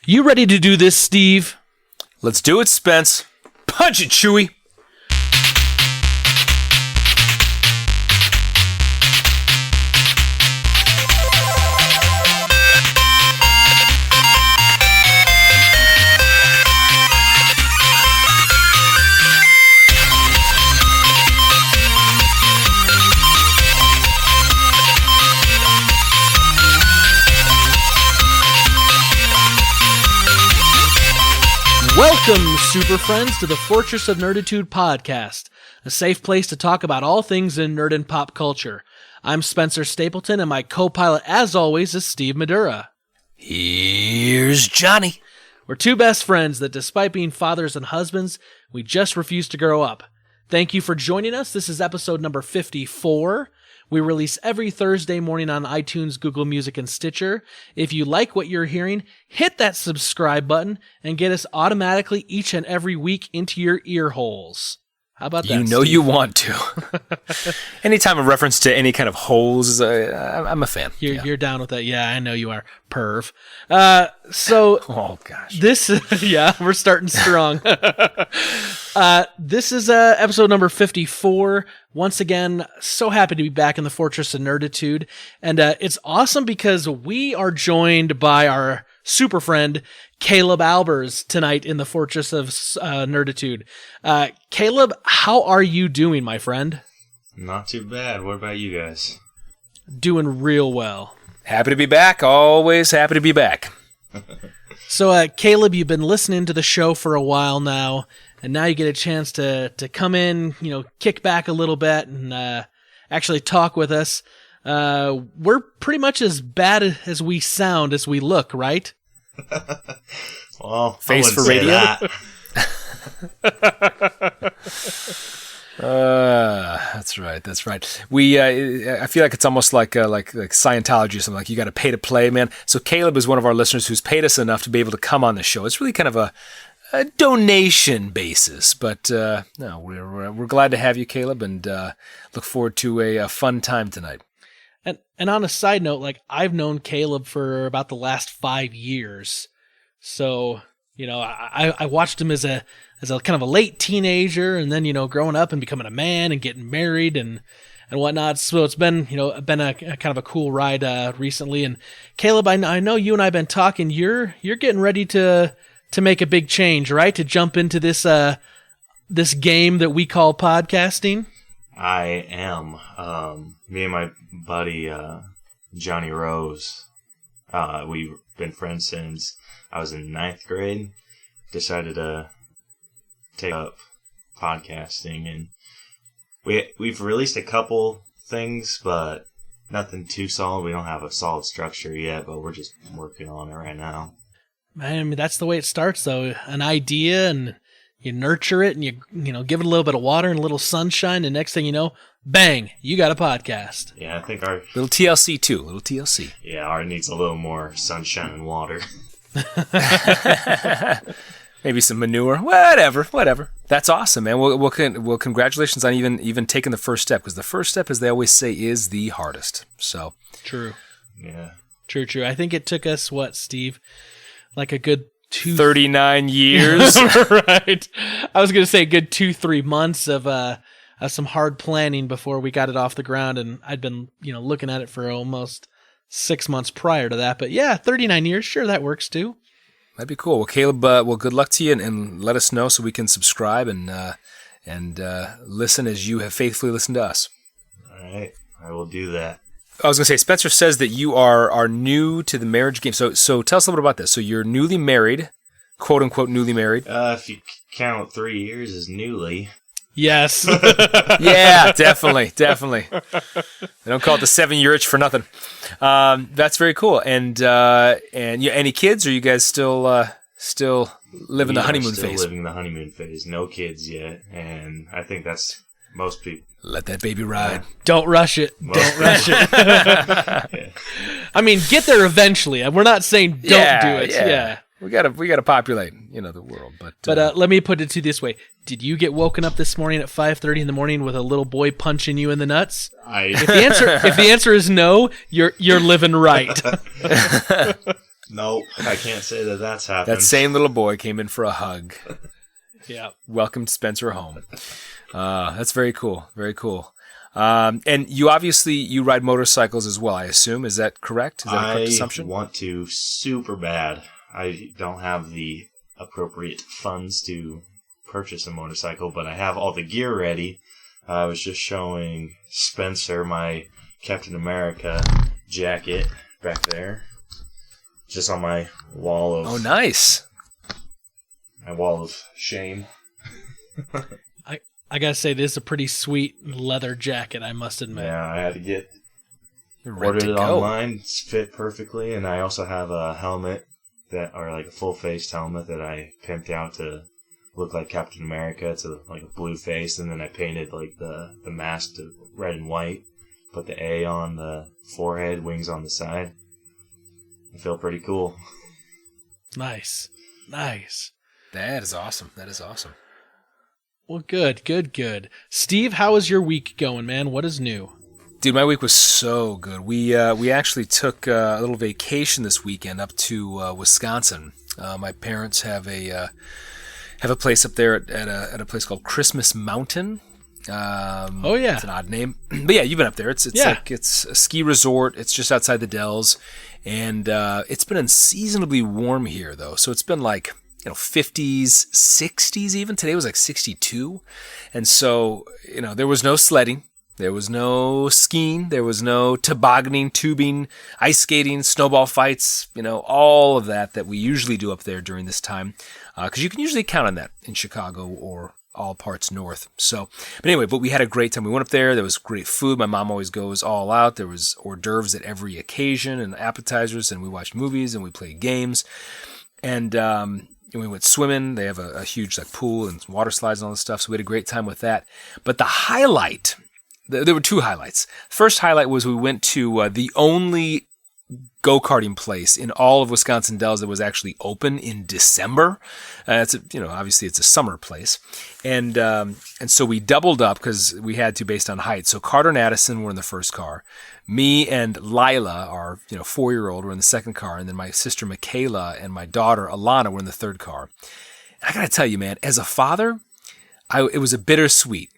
You ready to do this, Steve? Let's do it, Spence. Punch it, Chewie. Welcome, Super Friends, to the Fortress of Nerditude podcast, a safe place to talk about all things in nerd and pop culture. I'm Spencer Stapleton, and my co-pilot, as always, is Steve Madura. Here's Johnny. We're two best friends that, despite being fathers and husbands, we just refuse to grow up. Thank you for joining us. This is episode number 54. We release every Thursday morning on iTunes, Google Music, and Stitcher. If you like what you're hearing, hit that subscribe button and get us automatically each and every week into your ear holes. How about that, You know Steve? you want to. Anytime a reference to any kind of holes, I'm a fan. You're down with that. Yeah, I know you are. Perv. So Oh, gosh. this, yeah, we're starting strong. This is episode number 54. Once again, so happy to be back in the Fortress of Nerditude. And it's awesome because we are joined by our super friend, Caleb Albers, tonight in the Fortress of Nerditude. Caleb, how are you doing, my friend? Not too bad. What about you guys? Doing real well. Happy to be back. Always happy to be back. So, Caleb, you've been listening to the show for a while now, and now you get a chance to come in, kick back a little bit and actually talk with us. We're pretty much as bad as we sound as we look, right? Well, Face I for wouldn't say radio? that. That's right. We, I feel like it's almost like Scientology or something. Like you got to pay to play, man. So Caleb is one of our listeners who's paid us enough to be able to come on the show. It's really kind of a donation basis, but no, we're glad to have you, Caleb, and look forward to a fun time tonight. And on a side note, I've known Caleb for about the last 5 years. So, I watched him as a kind of a late teenager, and then, growing up and becoming a man and getting married and whatnot. So it's been, been a kind of a cool ride recently. And Caleb, I know you and I have been talking. You're getting ready to make a big change, right? To jump into this game that we call podcasting. I am. Me and my buddy Johnny Rose, we've been friends since I was in 9th grade. Decided to take up podcasting, and we've released a couple things, but nothing too solid. We don't have a solid structure yet, but we're just working on it right now. Man, I mean, that's the way it starts, though. An idea, and you nurture it, and you give it a little bit of water and a little sunshine, and next thing you know, bang, you got a podcast. Yeah, I think our Little TLC too. Little TLC. our needs a little more sunshine and water. Maybe some manure. Whatever. That's awesome, man. Well, congratulations on even taking the first step, because the first step, as they always say, is the hardest. So True. Yeah. True. I think it took us, what, Steve? Like a good 39 years. Right. I was going to say a good 2-3 months of some hard planning before we got it off the ground, and I'd been, looking at it for almost 6 months prior to that. But yeah, 39 years, sure, that works too. That'd be cool. Well, Caleb, good luck to you, and let us know so we can subscribe and listen as you have faithfully listened to us. All right, I will do that. I was going to say, Spencer says that you are new to the marriage game. So tell us a little bit about this. So you're newly married, quote unquote newly married. If you count 3 years as newly. Yes. Yeah, definitely. They don't call it the 7-year itch for nothing. That's very cool. And you, any kids, or you guys still living the honeymoon phase? Still living the honeymoon phase. No kids yet, and I think that's most people. Let that baby ride. Don't rush it. Don't rush it. Yeah. I mean, get there eventually. We're not saying don't do it. Yeah. We gotta populate, the world. But let me put it to you this way: did you get woken up this morning at 5:30 in the morning with a little boy punching you in the nuts? If the answer is no, you're living right. Nope, I can't say that that's happened. That same little boy came in for a hug. Yeah. Welcomed Spencer home. That's very cool. Very cool. And you ride motorcycles as well, I assume. Is that correct? Is that a correct assumption? I want to super bad. I don't have the appropriate funds to purchase a motorcycle, but I have all the gear ready. I was just showing Spencer my Captain America jacket back there. Just on my wall of... Oh, nice. My wall of shame. I gotta say, this is a pretty sweet leather jacket, I must admit. Yeah, I had to get... You're ready Ordered to it go. online. It's fit perfectly, and I also have a helmet or like a full-faced helmet that I pimped out to look like Captain America. It's like a blue face, and then I painted like the mask to red and white. Put the A on the forehead, wings on the side. I feel pretty cool. Nice. That is awesome. Well, good. Steve, how is your week going, man? What is new? Dude, my week was so good. We actually took a little vacation this weekend up to Wisconsin. My parents have a place up there at a place called Christmas Mountain. Oh yeah, it's an odd name, but yeah, you've been up there. It's a ski resort. It's just outside the Dells, and it's been unseasonably warm here though. So it's been like 50s, 60s even. Today was like 62, and so there was no sledding. There was no skiing, there was no tobogganing, tubing, ice skating, snowball fights, all of that we usually do up there during this time. Because you can usually count on that in Chicago or all parts north. So, but we had a great time. We went up there. There was great food. My mom always goes all out. There was hors d'oeuvres at every occasion and appetizers, and we watched movies and we played games. And we went swimming. They have a huge pool and water slides and all this stuff. So we had a great time with that. But the highlight... There were two highlights. First highlight was we went to the only go-karting place in all of Wisconsin Dells that was actually open in December. Obviously it's a summer place, and so we doubled up because we had to based on height. So Carter and Addison were in the first car, me and Lila, our 4-year-old, were in the second car, and then my sister Michaela and my daughter Alana were in the third car. And I gotta tell you, man, as a father, it was a bittersweet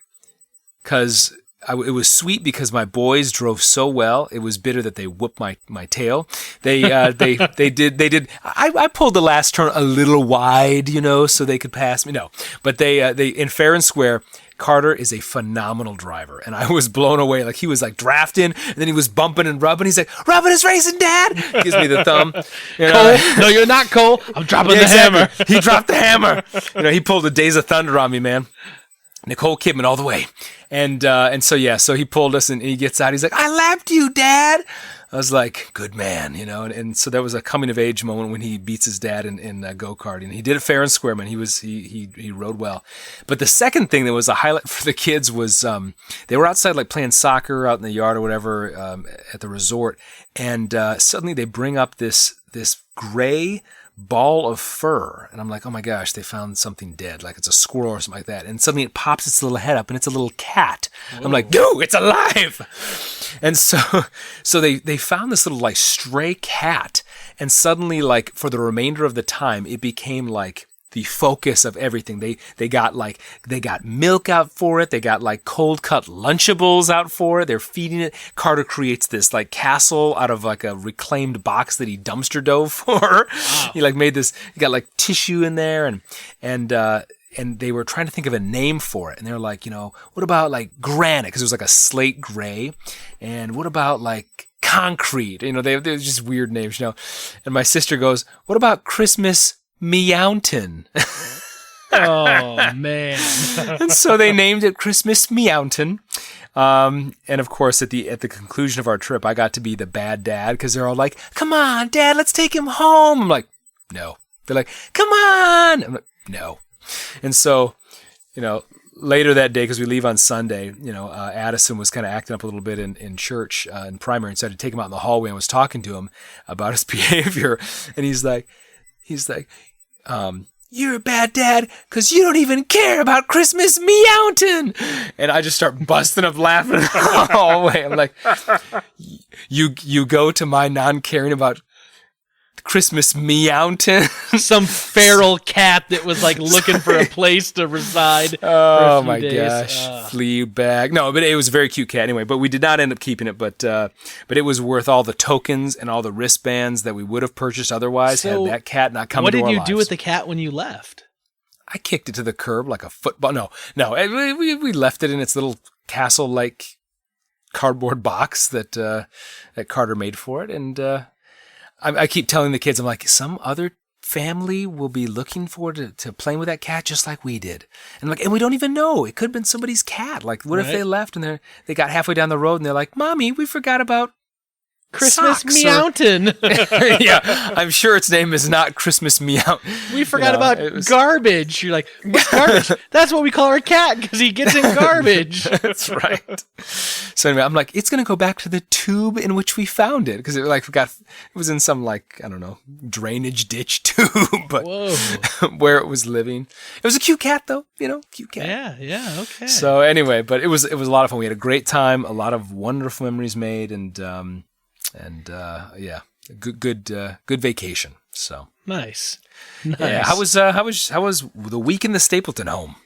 because. It was sweet because my boys drove so well. It was bitter that they whooped my tail. They did. I pulled the last turn a little wide, so they could pass me. No, but they in fair and square. Carter is a phenomenal driver, and I was blown away. Like he was drafting, and then he was bumping and rubbing. He's like, "Rubbing is racing, Dad." Gives me the thumb. Cole, no, you're not Cole. I'm dropping the hammer. He dropped the hammer. He pulled a Days of Thunder on me, man. Nicole Kidman all the way. And so he pulled us and he gets out. He's like, "I lapped you, Dad." I was like, "Good man," and so that was a coming of age moment when he beats his dad in go-karting. He did it fair and square, man. He rode well. But the second thing that was a highlight for the kids was they were outside playing soccer out in the yard or whatever at the resort, and suddenly they bring up this gray ball of fur, and I'm like, oh my gosh, they found something dead, like it's a squirrel or something like that, and suddenly it pops its little head up and it's a little cat. Whoa. I'm like, dude, it's alive. And so they found this little stray cat, and suddenly for the remainder of the time it became the focus of everything. They got milk out for it. They got cold cut Lunchables out for it. They're feeding it. Carter creates this castle out of a reclaimed box that he dumpster dove for. Wow. He made this. He got tissue in there, and they were trying to think of a name for it. And they're like, what about granite? Because it was a slate gray. And what about concrete? They're just weird names, And my sister goes, what about Christmas Meountain? Oh man. And so they named it Christmas Meountain. And of course at the conclusion of our trip I got to be the bad dad because they're all like, "Come on, Dad, let's take him home." I'm like, "No." They're like, "Come on." I'm like, "No." And so, later that day, because we leave on Sunday, Addison was kind of acting up a little bit in church in primary, and so I had to take him out in the hallway and was talking to him about his behavior. And he's like, "You're a bad dad because you don't even care about Christmas Meountain." And I just start busting up laughing in the hallway. I'm like, you go to my non-caring about Christmas meowton. Some feral cat that was like looking for a place to reside. Oh for a few my days. gosh, flea bag. No, but it was a very cute cat anyway. But we did not end up keeping it. But it was worth all the tokens and all the wristbands that we would have purchased otherwise So, had that cat not come what into our did lives. you do with the cat when you left? I kicked it to the curb like a football. No, we left it in its little castle-like cardboard box that Carter made for it, and I keep telling the kids, I'm like, some other family will be looking forward to playing with that cat just like we did, and we don't even know. It could have been somebody's cat. Like, what if they left and they got halfway down the road and they're like, "Mommy, we forgot about Christmas socks," meowton. Yeah, I'm sure its name is not Christmas meow. We forgot about garbage. You're like, what's garbage? That's what we call our cat because he gets in garbage. That's right. So anyway, I'm like, it's gonna go back to the tube in which we found it because it was in some I don't know, drainage ditch tube, but where it was living. It was a cute cat though, cute cat. Yeah, okay. So anyway, but it was a lot of fun. We had a great time, a lot of wonderful memories made, and good vacation. So nice. Yeah, how was the week in the Stapleton home?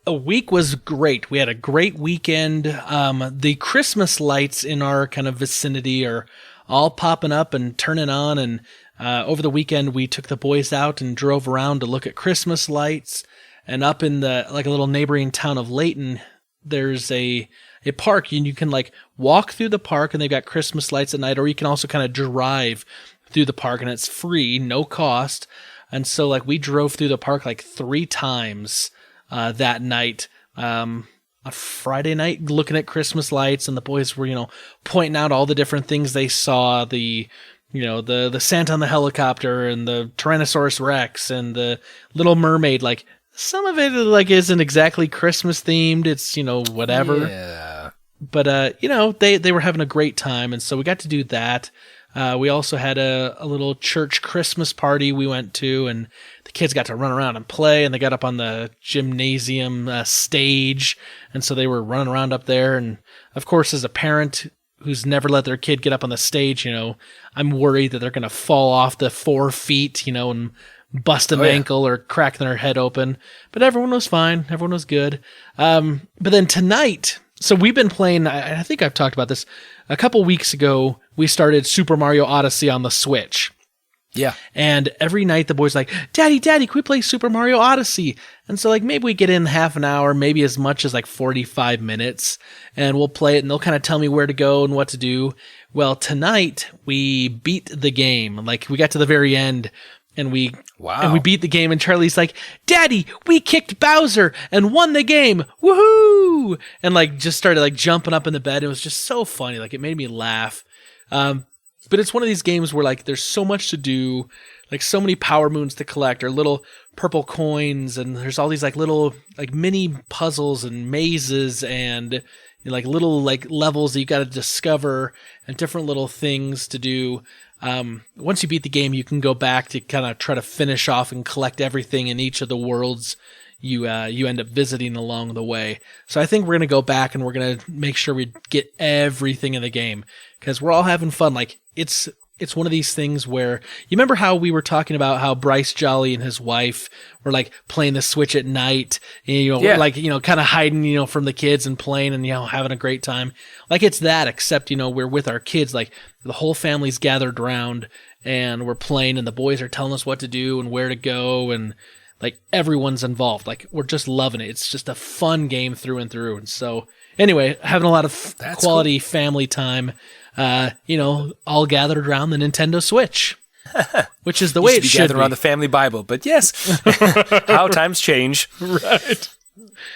A week was great. We had a great weekend. The Christmas lights in our kind of vicinity are all popping up and turning on. And over the weekend, we took the boys out and drove around to look at Christmas lights. And up in the a little neighboring town of Layton, there's a park, and you can walk through the park, and they've got Christmas lights at night, or you can also kind of drive through the park, and it's free, no cost. And so we drove through the park 3 times that night, a Friday night, looking at Christmas lights, and the boys were pointing out all the different things they saw, the Santa on the helicopter and the Tyrannosaurus Rex and the Little Mermaid. Some of it isn't exactly Christmas themed. It's whatever. Yeah. But they were having a great time, and so we got to do that. We also had a little church Christmas party we went to, and the kids got to run around and play, and they got up on the gymnasium stage, and so they were running around up there. And of course, as a parent who's never let their kid get up on the stage, I'm worried that they're going to fall off the 4 feet, and bust an ankle or crack their head open. But everyone was fine. Everyone was good. But then tonight, so we've been playing, I think I've talked about this, a couple weeks ago, we started Super Mario Odyssey on the Switch. Yeah. And every night the boys like, Daddy, can we play Super Mario Odyssey? And so maybe we get in half an hour, maybe as much as 45 minutes, and we'll play it, and they'll kind of tell me where to go and what to do. Well, tonight we beat the game. We got to the very end, and we beat the game, and Charlie's like, Daddy, we kicked Bowser and won the game. Woohoo! And just started jumping up in the bed. It was just so funny. It made me laugh. But it's one of these games where there's so much to do, so many power moons to collect, or little purple coins, and there's all these little mini puzzles and mazes and little levels that you got to discover and different little things to do. Once you beat the game, you can go back to kind of try to finish off and collect everything in each of the worlds you end up visiting along the way. So I think we're going to go back and we're going to make sure we get everything in the game, because we're all having fun. It's one of these things where, you remember how we were talking about how Bryce Jolly and his wife were playing the Switch at night, and, kind of hiding, from the kids and playing and, having a great time. It's that, except, we're with our kids, the whole family's gathered around and we're playing, and the boys are telling us what to do and where to go, and everyone's involved. We're just loving it. It's just a fun game through and through. And so anyway, having a lot of quality family time, all gathered around the Nintendo Switch, which is the way it should be. Gathered around the family Bible, but yes, how times change. Right.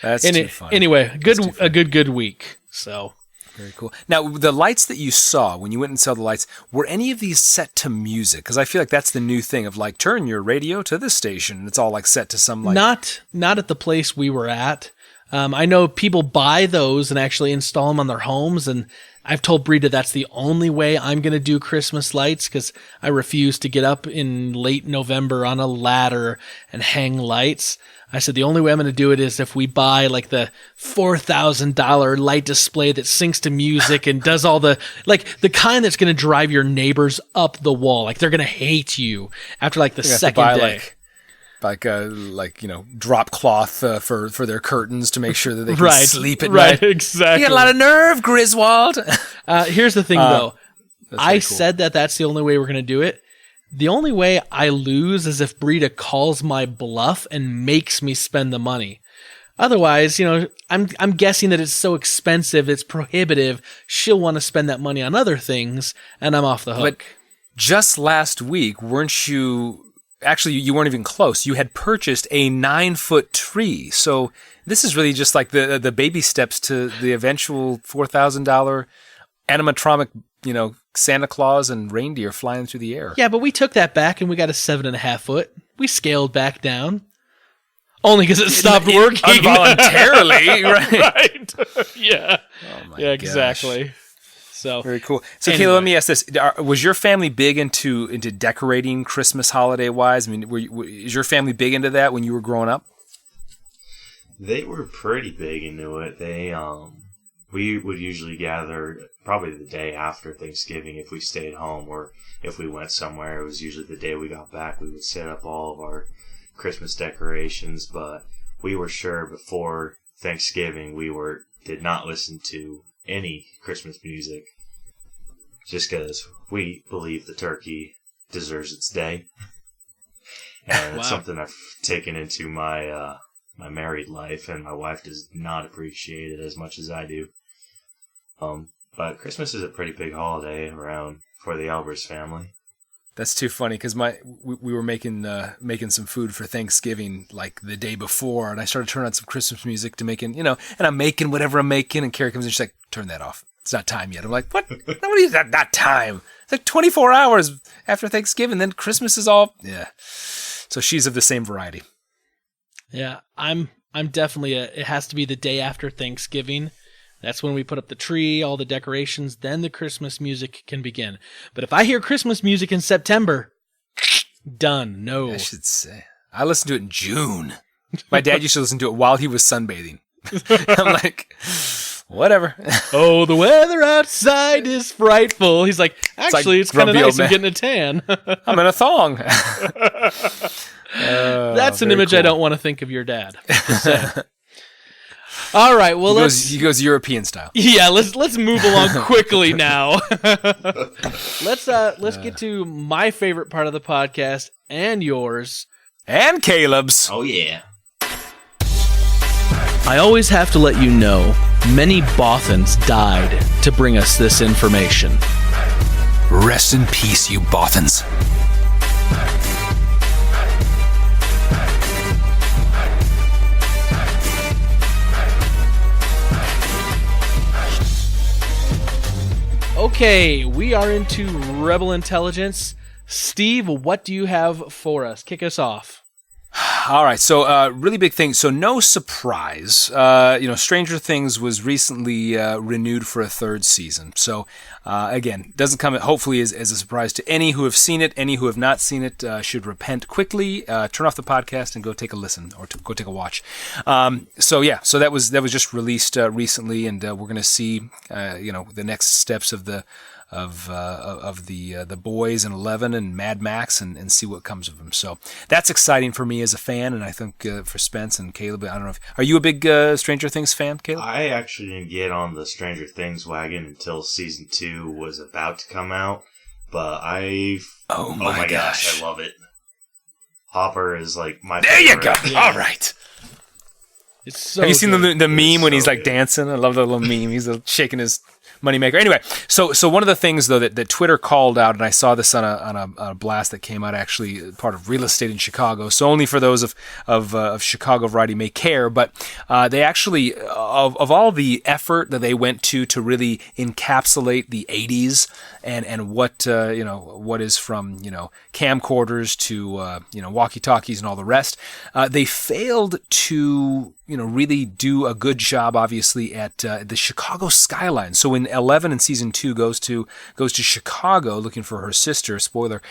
That's too funny. Anyway, a good week. So very cool. Now, the lights that you saw when you went and saw the lights, were any of these set to music? Because I feel that's the new thing of turn your radio to this station, and it's all set to some Not at the place we were at. I know people buy those and actually install them on their homes, and I've told Brita that's the only way I'm going to do Christmas lights, because I refuse to get up in late November on a ladder and hang lights. I said the only way I'm going to do it is if we buy like the $4,000 light display that syncs to music and does all the, like the kind that's going to drive your neighbors up the wall. Like they're going to hate you after like the second day. Drop cloth for their curtains to make sure that they can Right, sleep at right, night. exactly. You got a lot of nerve, Griswold. Here's the thing, though. That's I very cool. said that's the only way we're going to do it. The only way I lose is if Brita calls my bluff and makes me spend the money. Otherwise, I'm guessing that it's so expensive, it's prohibitive. She'll want to spend that money on other things, and I'm off the hook. But just last week, weren't you? Actually, you weren't even close. You had purchased a 9-foot tree. So this is really just like the baby steps to the eventual $4,000 animatronic, Santa Claus and reindeer flying through the air. Yeah, but we took that back and we got a 7.5 foot. We scaled back down. Only because it stopped working. Involuntarily, right? Right. Yeah. Oh my Yeah, gosh. exactly. So Very cool. So, Anyway. Kayla, let me ask this: was your family big into decorating Christmas holiday wise? I mean, is your family big into that when you were growing up? They were pretty big into it. We would usually gather probably the day after Thanksgiving if we stayed home, or if we went somewhere. It was usually the day we got back. We would set up all of our Christmas decorations, but we were sure before Thanksgiving did not listen to any Christmas music, just because we believe the turkey deserves its day, and it's something I've taken into my my married life, and my wife does not appreciate it as much as I do. But Christmas is a pretty big holiday around for the Albers family. That's too funny because we were making some food for Thanksgiving like the day before, and I started turning on some Christmas music to making, and I'm making whatever I'm making, and Carrie comes in, she's like, "Turn that off. It's not time yet." I'm like, "What? What is that? Not time? It's like 24 hours after Thanksgiving. Then Christmas is all yeah." So she's of the same variety. yeah, I'm definitely it has to be the day after Thanksgiving. That's when we put up the tree, all the decorations, then the Christmas music can begin. But if I hear Christmas music in September, done. No. I should say. I listened to it in June. My dad used to listen to it while he was sunbathing. I'm like, whatever. Oh, the weather outside is frightful. He's like, actually, it's kind of grumpy nice. old I'm getting a tan. I'm in a thong. That's an very image I cool. don't want to think of your dad. All right, well, He goes European style. Yeah, let's move along quickly now. Let's get to my favorite part of the podcast and yours. And Caleb's. Oh yeah. I always have to let you know, many Bothans died to bring us this information. Rest in peace, you Bothans. Okay, we are into Rebel Intelligence. Steve, what do you have for us? Kick us off. All right, so really big thing. So no surprise, Stranger Things was recently renewed for a third season. So again, doesn't come hopefully as a surprise to any who have seen it. Any who have not seen it should repent quickly, turn off the podcast, and go take a listen or go take a watch. So that was just released recently, and we're going to see the next steps of the boys and 11 and Mad Max and see what comes of them. So that's exciting for me as a fan, and I think for Spence and Caleb. I don't know are you a big Stranger Things fan, Caleb? I actually didn't get on the Stranger Things wagon until season 2 was about to come out, but oh my gosh, I love it. Hopper is like my There favorite. you go. Yeah. All right. It's so Have you seen good. the meme when he's so like good. dancing? I love that little meme. He's shaking his moneymaker. Anyway, so one of the things though that Twitter called out, and I saw this on a blast that came out actually part of Real Estate in Chicago. So only for those of Chicago variety may care, but they actually of all the effort that they went to really encapsulate the '80s and what what is from camcorders to walkie talkies and all the rest, they failed to really do a good job, obviously, at the Chicago skyline. So when 11 in season 2 goes to Chicago looking for her sister, spoiler,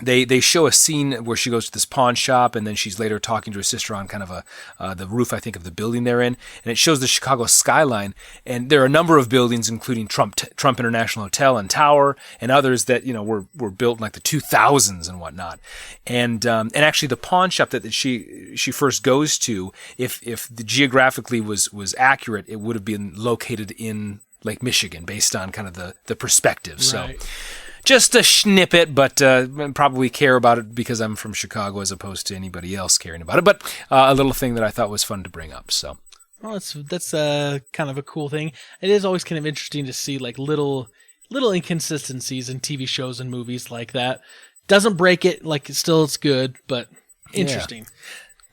they show a scene where she goes to this pawn shop, and then she's later talking to her sister on kind of the roof, I think, of the building they're in, and it shows the Chicago skyline. And there are a number of buildings, including Trump International Hotel and Tower, and others that were built in like the 2000s and whatnot. And actually, the pawn shop that she first goes to, if the geographically was accurate, it would have been located in Lake Michigan, based on kind of the perspective. Right. So. Just a snippet, but probably care about it because I'm from Chicago as opposed to anybody else caring about it. But a little thing that I thought was fun to bring up. So, well, that's kind of a cool thing. It is always kind of interesting to see like little inconsistencies in TV shows and movies like that. Doesn't break it, like it's good, but interesting.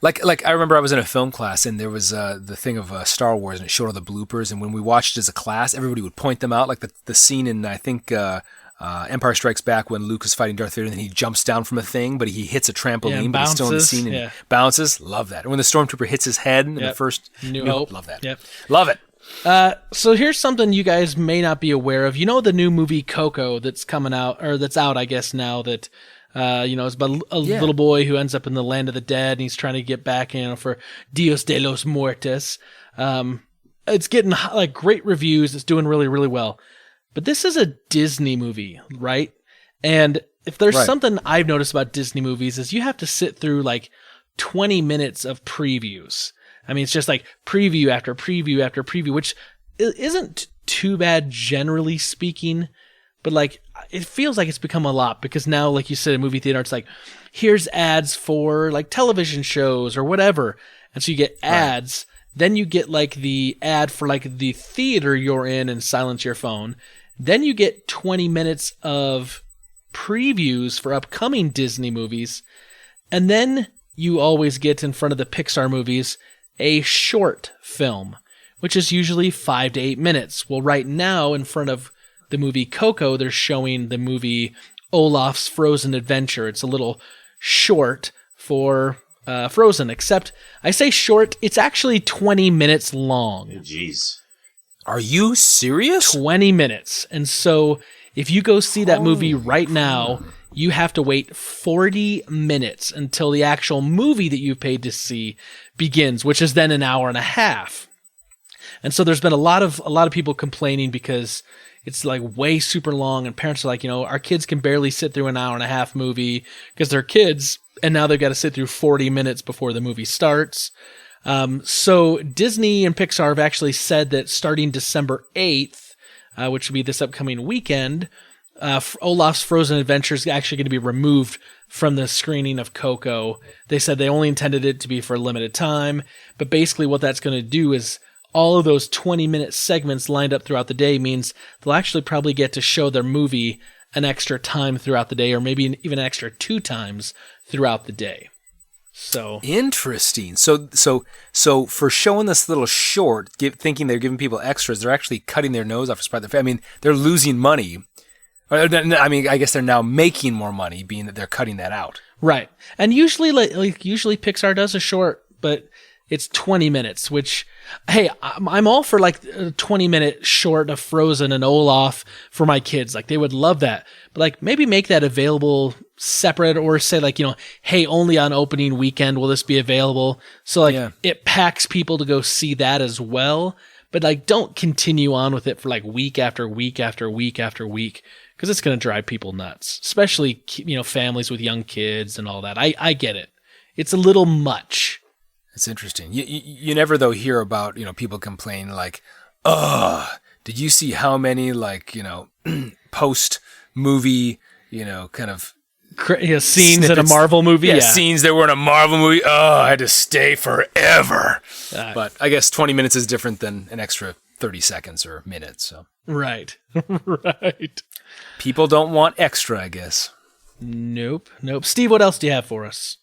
Yeah. Like I remember I was in a film class and there was the thing of Star Wars and it showed all the bloopers. And when we watched as a class, everybody would point them out, like the scene in I think. Empire Strikes Back when Luke is fighting Darth Vader and then he jumps down from a thing, but he hits a trampoline, but he's still in the scene and bounces. Love that. And when the stormtrooper hits his head in the first New Hope. Love that. Yep. Love it. So here's something you guys may not be aware of. You know the new movie Coco that's coming out, or that's out, I guess, now that, it's about a little boy who ends up in the land of the dead and he's trying to get back, for Dios de los Muertos. It's getting like great reviews. It's doing really, really well. But this is a Disney movie, right? And if there's something I've noticed about Disney movies is you have to sit through like 20 minutes of previews. I mean, it's just like preview after preview after preview, which isn't too bad generally speaking, but like it feels like it's become a lot because now, like you said, in movie theater, it's like, here's ads for like television shows or whatever. And so you get ads, then you get like the ad for like the theater you're in and silence your phone. Then you get 20 minutes of previews for upcoming Disney movies. And then you always get in front of the Pixar movies a short film, which is usually 5 to 8 minutes. Well, right now, in front of the movie Coco, they're showing the movie Olaf's Frozen Adventure. It's a little short for Frozen, except I say short, it's actually 20 minutes long. Jeez. Are you serious? 20 minutes. And so if you go see that movie right now, you have to wait 40 minutes until the actual movie that you paid to see begins, which is then an hour and a half. And so there's been a lot of people complaining because it's like way super long and parents are like, our kids can barely sit through an hour and a half movie because they're kids and now they've got to sit through 40 minutes before the movie starts. So Disney and Pixar have actually said that starting December 8th, which will be this upcoming weekend, Olaf's Frozen Adventure is actually going to be removed from the screening of Coco. They said they only intended it to be for a limited time, but basically what that's going to do is all of those 20-minute segments lined up throughout the day means they'll actually probably get to show their movie an extra time throughout the day, or maybe even an extra 2 times throughout the day. So interesting. So for showing this little short, thinking they're giving people extras, they're actually cutting their nose off as part of I mean, they're losing money. I mean, I guess they're now making more money, being that they're cutting that out. Right. And usually, usually Pixar does a short, but it's 20 minutes. Which, hey, I'm all for like a 20-minute short of Frozen and Olaf for my kids. Like they would love that. But like maybe make that available separate, or say like, hey, only on opening weekend will this be available. So like it packs people to go see that as well. But like don't continue on with it for like week after week after week after week, because it's going to drive people nuts, especially families with young kids and all that. I get it. It's a little much. It's interesting. You never though hear about people complain like, did you see how many like post movie kind of scenes snippets in a Marvel movie? Yeah, scenes that were in a Marvel movie. I had to stay forever. But I guess 20 minutes is different than an extra 30 seconds or minutes. So right. Right. People don't want extra, I guess. Nope. Steve, what else do you have for us?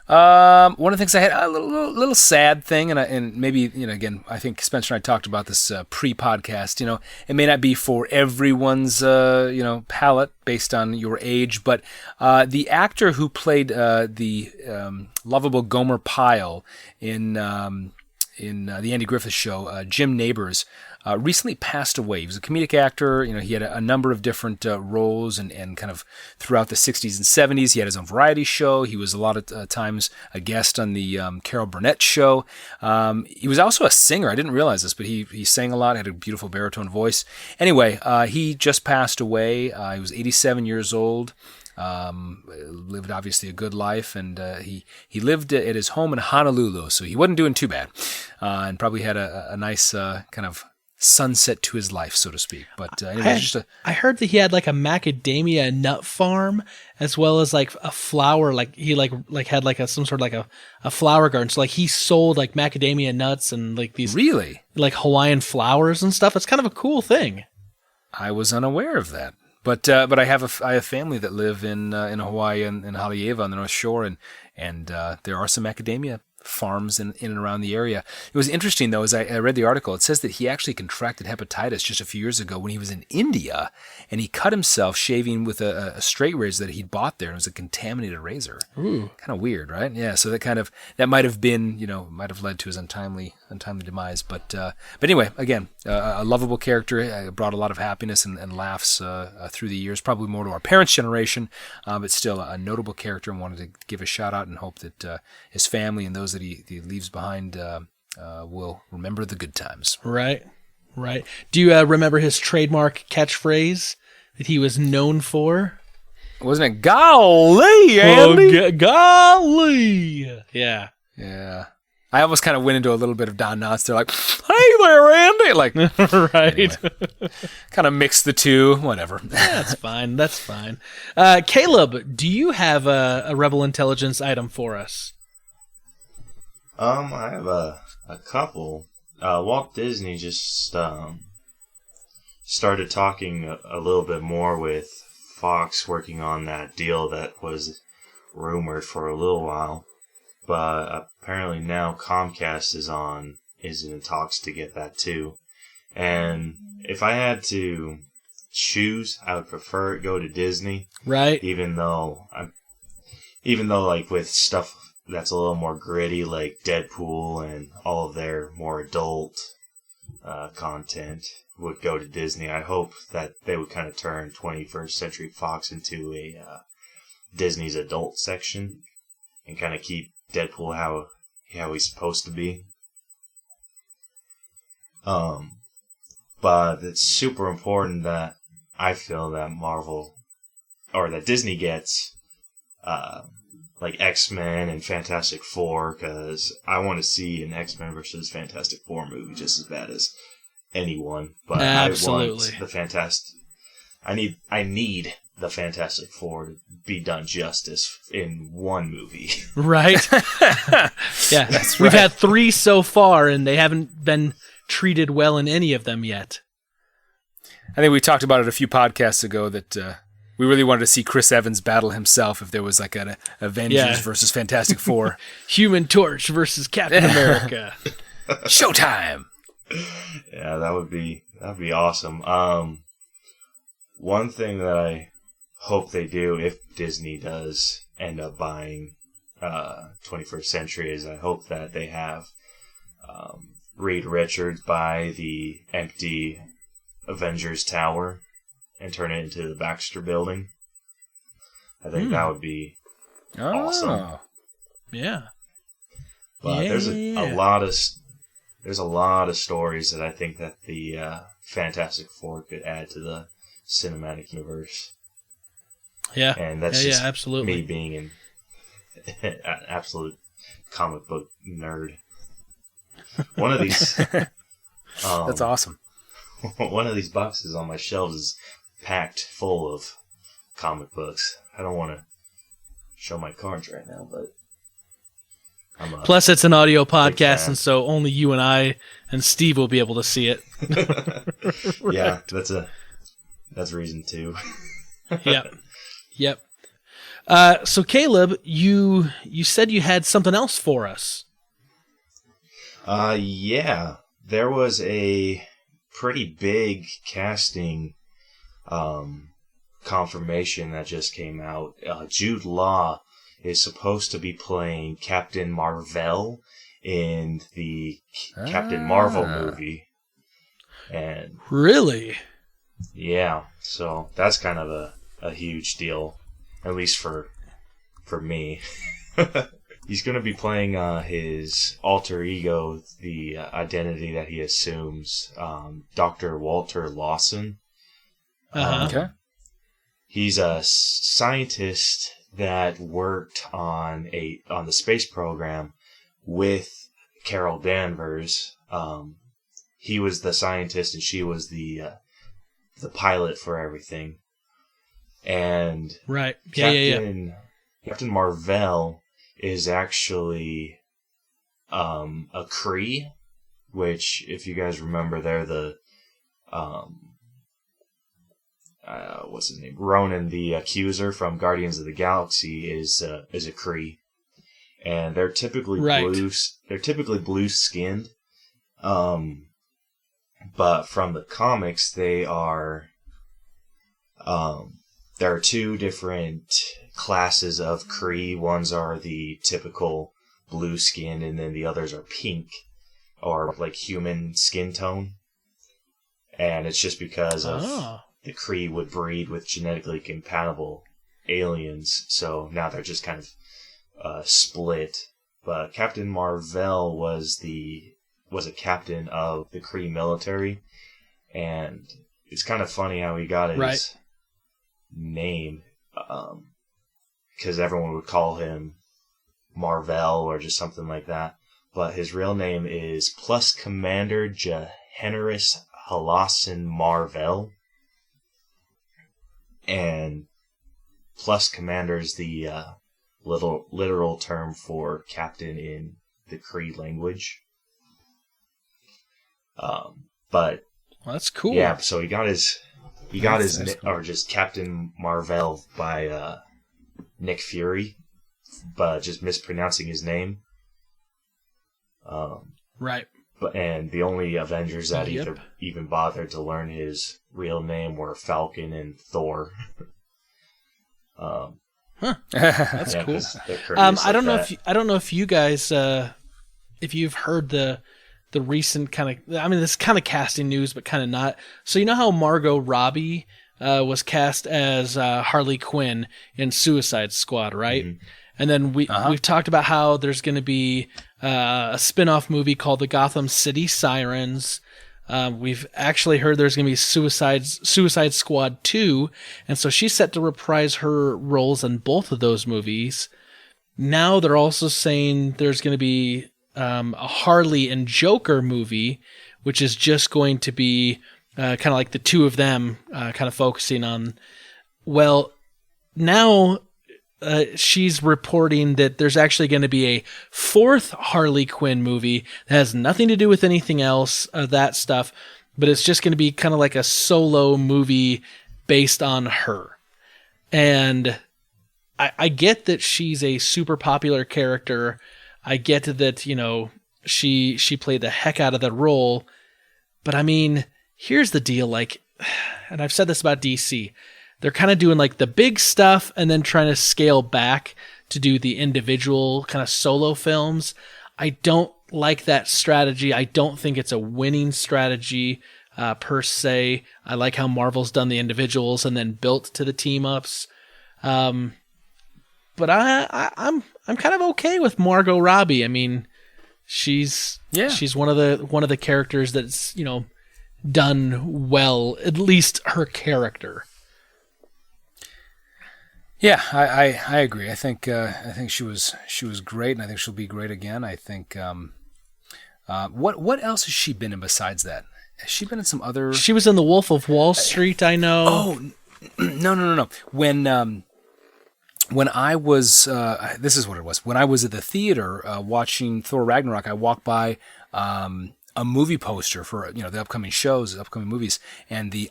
One of the things I had a little sad thing, and maybe again, I think Spencer and I talked about this pre-podcast. It may not be for everyone's palate based on your age, but the actor who played the lovable Gomer Pyle in the Andy Griffith Show, Jim Nabors, recently passed away. He was a comedic actor. He had a number of different roles and kind of throughout the 60s and 70s. He had his own variety show. He was a lot of times a guest on the Carol Burnett Show. He was also a singer. I didn't realize this, but he sang a lot, had a beautiful baritone voice. Anyway, he just passed away. He was 87 years old. Lived obviously a good life, and he lived at his home in Honolulu, so he wasn't doing too bad, and probably had a nice kind of sunset to his life, so to speak. But anyway, I heard that he had like a macadamia nut farm as well as like a flower, like he like had like some sort of like a flower garden. So like he sold like macadamia nuts and like these really like Hawaiian flowers and stuff. It's kind of a cool thing. I was unaware of that. But I have family that live in Hawaii and in Haleiwa on the North Shore, and there are some macadamia farms in and around the area. It was interesting, though, as I read the article, it says that he actually contracted hepatitis just a few years ago when he was in India, and he cut himself shaving with a straight razor that he'd bought there. It was a contaminated razor. Ooh. Kind of weird, right? Yeah, so that might have been, might have led to his untimely demise. But anyway, again, a lovable character, brought a lot of happiness and laughs through the years, probably more to our parents' generation, but still a notable character, and wanted to give a shout out and hope that his family and those that he leaves behind will remember the good times. Right. Do you remember his trademark catchphrase that he was known for? Wasn't it golly, Andy? Oh, golly. Yeah. I almost kind of went into a little bit of Don Knotts. They're like, hey there, Andy. Like, right. Anyway, kind of mix the two, whatever. That's fine. Caleb, do you have a Rebel Intelligence item for us? I have a couple. Walt Disney just started talking a little bit more with Fox, working on that deal that was rumored for a little while. But apparently now Comcast is in talks to get that too. And if I had to choose, I would prefer it go to Disney. Right. Even though like with stuff that's a little more gritty, like Deadpool and all of their more adult content would go to Disney. I hope that they would kind of turn 21st Century Fox into a Disney's adult section and kind of keep Deadpool how he's supposed to be. But it's super important that I feel that Marvel or that Disney gets like X-Men and Fantastic Four, because I want to see an X-Men versus Fantastic Four movie just as bad as anyone. But absolutely. I want I need the Fantastic Four to be done justice in one movie. Right. Yeah, that's we've right. had 3 so far, and they haven't been treated well in any of them yet. I think we talked about it a few podcasts ago that we really wanted to see Chris Evans battle himself if there was like an Avengers versus Fantastic Four. Human Torch versus Captain America. Showtime. Yeah, that'd be awesome. One thing that I hope they do, if Disney does end up buying 21st Century, is I hope that they have Reed Richards buy the empty Avengers Tower and turn it into the Baxter Building. I think that would be awesome. Yeah. But there's a lot of stories that I think that the Fantastic Four could add to the cinematic universe. Yeah. And that's just absolutely. me being an absolute comic book nerd. One of these that's awesome. One of these boxes on my shelves is packed full of comic books. I don't want to show my cards right now, but plus it's an audio podcast, and so only you and I and Steve will be able to see it. Right. Yeah, that's reason 2. Yep. So Caleb, you said you had something else for us. Yeah, there was a pretty big casting confirmation that just came out. Jude Law is supposed to be playing Captain Marvel in the Captain Marvel movie. And Really? yeah, so that's kind of a huge deal, at least for me. He's going to be playing his alter ego, the identity that he assumes, Dr. Walter Lawson. Okay. He's a scientist that worked on the space program with Carol Danvers. He was the scientist and she was the pilot for everything. And right, yeah. Captain Marvel is actually a Kree, which, if you guys remember, they're the what's his name? Ronan, the Accuser from Guardians of the Galaxy, is a Kree, and they're typically blue. They're typically blue skinned, but from the comics, they are. There are two different classes of Kree. Ones are the typical blue skin, and then the others are pink, or like human skin tone. And it's just because of the Kree would breed with genetically compatible aliens, so now they're just kind of split. But Captain Marvel was a captain of the Kree military, and it's kind of funny how he got his name, because everyone would call him Marvel or just something like that. But his real name is Plus Commander Jaehaerys Halassin Marvel, and Plus Commander is the literal term for captain in the Kree language. But well, that's cool. Yeah, so he got his or just Captain Marvel by Nick Fury, but just mispronouncing his name. Right. And the only Avengers that even bothered to learn his real name were Falcon and Thor. That's cool. I don't know if you guys if you've heard the recent kind of, I mean, this kind of casting news, but kind of not. So you know how Margot Robbie was cast as Harley Quinn in Suicide Squad, right? Mm-hmm. And then we've talked about how there's going to be a spin-off movie called The Gotham City Sirens. We've actually heard there's going to be Suicide Squad 2, and so she's set to reprise her roles in both of those movies. Now they're also saying there's going to be a Harley and Joker movie, which is just going to be kind of like the two of them kind of focusing on, well, now she's reporting that there's actually going to be a fourth Harley Quinn movie that has nothing to do with anything else, that stuff, but it's just going to be kind of like a solo movie based on her. And I get that she's a super popular character. I get that, you know, she played the heck out of the role, but I mean, here's the deal, like, and I've said this about DC, they're kind of doing like the big stuff and then trying to scale back to do the individual kind of solo films. I don't like that strategy. I don't think it's a winning strategy per se. I like how Marvel's done the individuals and then built to the team ups. But I'm kind of okay with Margot Robbie. I mean, she's one of the characters that's, you know, done well, at least her character. Yeah, I agree. I think she was great, and I think she'll be great again. I think what else has she been in besides that? Has she been in some other? She was in The Wolf of Wall Street. I know. Oh, no. When I was this is what it was. When I was at the theater watching Thor Ragnarok, I walked by a movie poster for, you know, the upcoming shows, the upcoming movies, and the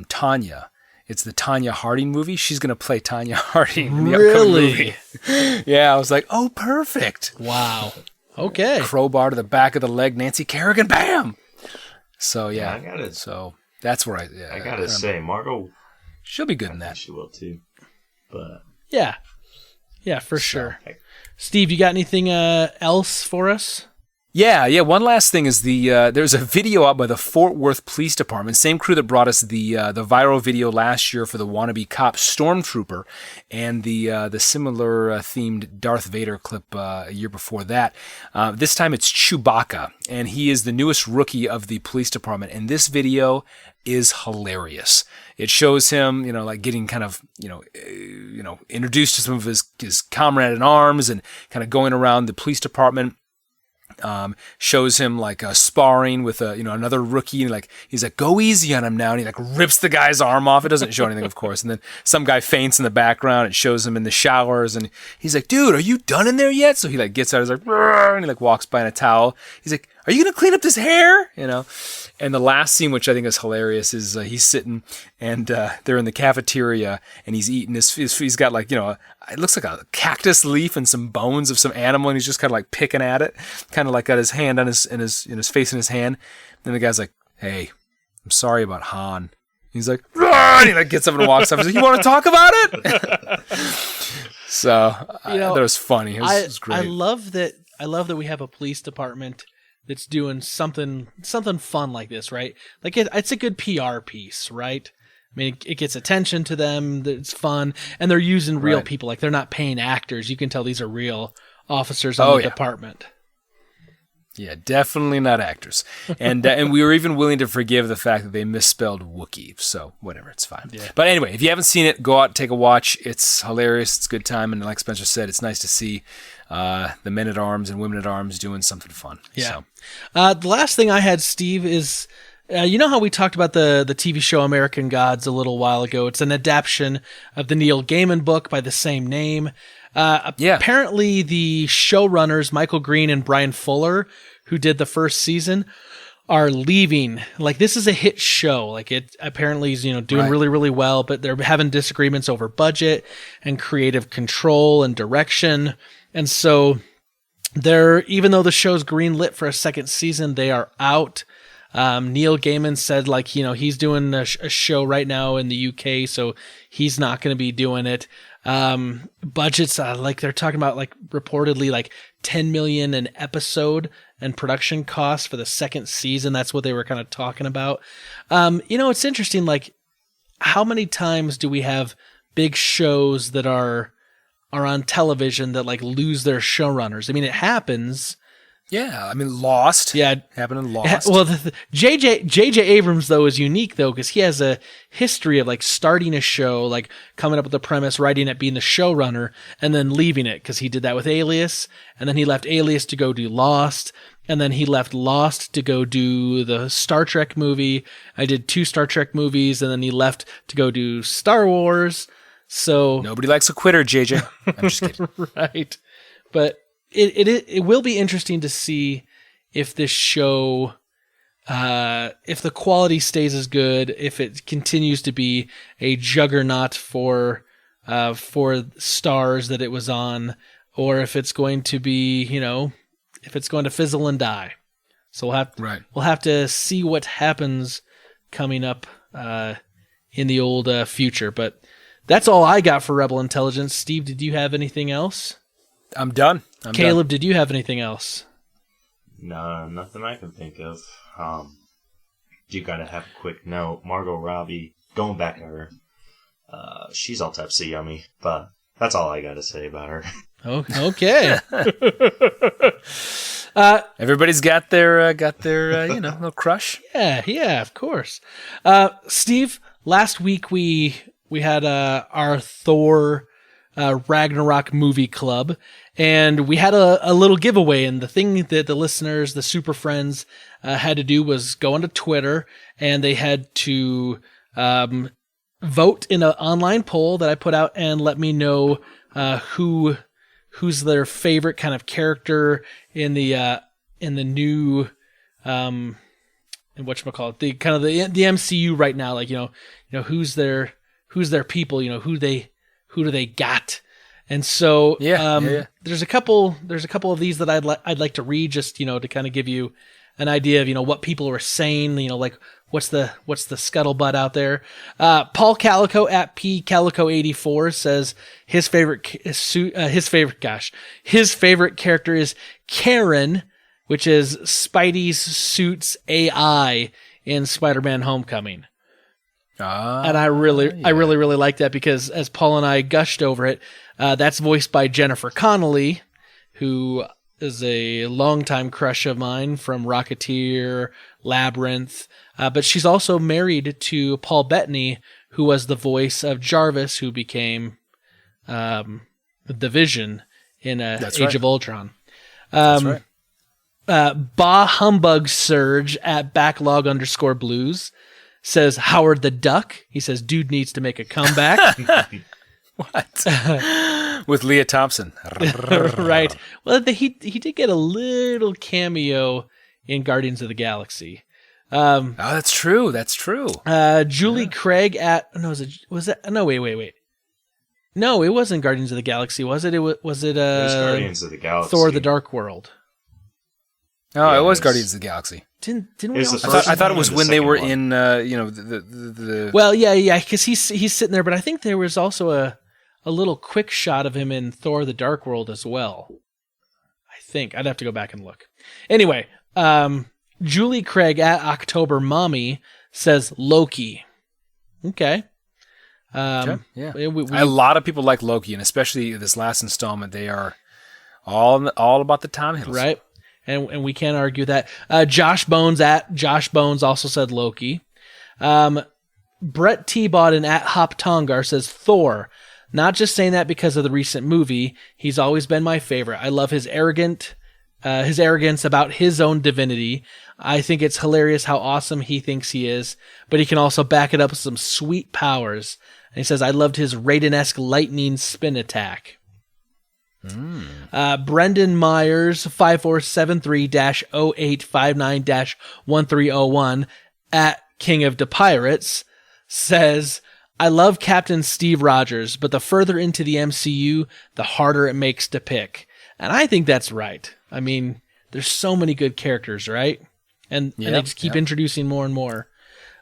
Tanya it's the Tanya Harding movie. She's going to play Tanya Harding in the Really? upcoming movie. Yeah, I was like, oh, perfect. Wow. Okay. Crowbar to the back of the leg, Nancy Kerrigan, bam! So, yeah. So, that's where I gotta say, Margot... She'll be good in that. She will, too. But... Yeah. Yeah, for sure. Steve, you got anything else for us? Yeah. One last thing is there's a video out by the Fort Worth Police Department, same crew that brought us the viral video last year for the wannabe cop Stormtrooper, and the similar themed Darth Vader clip a year before that. This time it's Chewbacca, and he is the newest rookie of the police department. And this video is hilarious. It shows him, like getting kind of, introduced to some of his comrade in arms and kind of going around the police department. Shows him like sparring with another rookie, and like he's like, go easy on him now, and he like rips the guy's arm off. It doesn't show anything, of course, and then some guy faints in the background. It shows him in the showers, and he's like, dude, are you done in there yet? So he like gets out, he's like, and he like walks by in a towel. He's like, are you gonna clean up this hair? And the last scene, which I think is hilarious, is he's sitting and they're in the cafeteria, and he's eating he's got like, it looks like a cactus leaf and some bones of some animal, and he's just kind of like picking at it, kind of like got his hand on his face in his hand. And the guy's like, hey, I'm sorry about Han. He's like, and he like gets up and walks up. He's like, you want to talk about it? So that was funny. It was great. I love that we have a police department that's doing something fun like this, right? Like it's a good PR piece, right? I mean, it gets attention to them. It's fun, and they're using real people. Like they're not paying actors. You can tell these are real officers on the department. Yeah, definitely not actors. And we were even willing to forgive the fact that they misspelled Wookiee. So whatever, it's fine. Yeah. But anyway, if you haven't seen it, go out and take a watch. It's hilarious. It's a good time. And like Spencer said, it's nice to see the men at arms and women at arms doing something fun. Yeah. So. The last thing I had, Steve, is you know how we talked about the TV show American Gods a little while ago? It's an adaptation of the Neil Gaiman book by the same name. Apparently the showrunners, Michael Green and Brian Fuller, who did the first season, are leaving. Like, this is a hit show. Like, it apparently is, doing really, really well, but they're having disagreements over budget and creative control and direction. And so even though the show's greenlit for a second season, they are out. Neil Gaiman said, like, he's doing a show right now in the UK, so he's not going to be doing it. Budgets, like they're talking about, like reportedly like $10 million an episode and production costs for the second season. That's what they were kind of talking about. It's interesting. Like, how many times do we have big shows that are on television that like lose their showrunners? I mean, it happens. Yeah, I mean, Lost. Yeah, happened in Lost. Well, J.J. Abrams though is unique though because he has a history of like starting a show, like coming up with the premise, writing it, being the showrunner, and then leaving it because he did that with Alias, and then he left Alias to go do Lost, and then he left Lost to go do the Star Trek movie. I did 2 Star Trek movies, and then he left to go do Star Wars. So nobody likes a quitter, JJ. I'm just kidding. Right, but. It will be interesting to see if this show, if the quality stays as good, if it continues to be a juggernaut for stars that it was on, or if it's going to be, if it's going to fizzle and die. So we'll have to see what happens coming up in the old future. But that's all I got for Rebel Intelligence. Steve, did you have anything else? I'm done. Caleb, did you have anything else? No, nothing I can think of. You gotta have a quick note. Margot Robbie, going back to her, she's all types of yummy, but that's all I gotta say about her. Okay. Everybody's got their little crush. Yeah, of course. Steve, last week we had our Thor Ragnarok movie club, and we had a little giveaway, and the thing that the listeners, the super friends, had to do was go onto Twitter, and they had to vote in an online poll that I put out and let me know who's their favorite kind of character in the new and whatchamacallit, the kind of the MCU right now, like who's who's their people, who do they got. And so there's a couple of these that I'd like to read just, to kind of give you an idea of, what people are saying, like what's the scuttlebutt out there. Paul Calico at pcalico84 says his favorite character is Karen, which is Spidey's suit's AI in Spider-Man Homecoming. And I really like that because as Paul and I gushed over it, that's voiced by Jennifer Connelly, who is a longtime crush of mine from Rocketeer, Labyrinth, but she's also married to Paul Bettany, who was the voice of Jarvis, who became the Vision in Age of Ultron. That's right. Bah Humbug Surge at backlog_blues says Howard the Duck. He says, dude needs to make a comeback. What? With Leah Thompson. Right. Well, he did get a little cameo in Guardians of the Galaxy. That's true. That's true. Julie Craig at wait. No, it wasn't Guardians of the Galaxy, was it? It was Guardians of the Galaxy. Thor: The Dark World. Oh, it was Guardians of the Galaxy. Didn't we? I thought it was when they were in, Well, yeah, because he's sitting there, but I think there was also a little quick shot of him in Thor: The Dark World as well. I think I'd have to go back and look. Anyway, Julie Craig at October Mommy says Loki. Okay. Yeah. A lot of people like Loki, and especially this last installment, they are all about the Tom Hiddleston. Right. And we can't argue that. Josh Bones at Josh Bones also said Loki. Brett T-Bodden at Hop Tongar says Thor. Not just saying that because of the recent movie. He's always been my favorite. I love his arrogance about his own divinity. I think it's hilarious how awesome he thinks he is, but he can also back it up with some sweet powers. And he says, I loved his Raiden-esque lightning spin attack. Brendan Myers 5473-0859-1301 at King of the Pirates says, I love Captain Steve Rogers, but the further into the MCU, the harder it makes to pick. And I think that's right. I mean, there's so many good characters, right? And they just keep introducing more and more.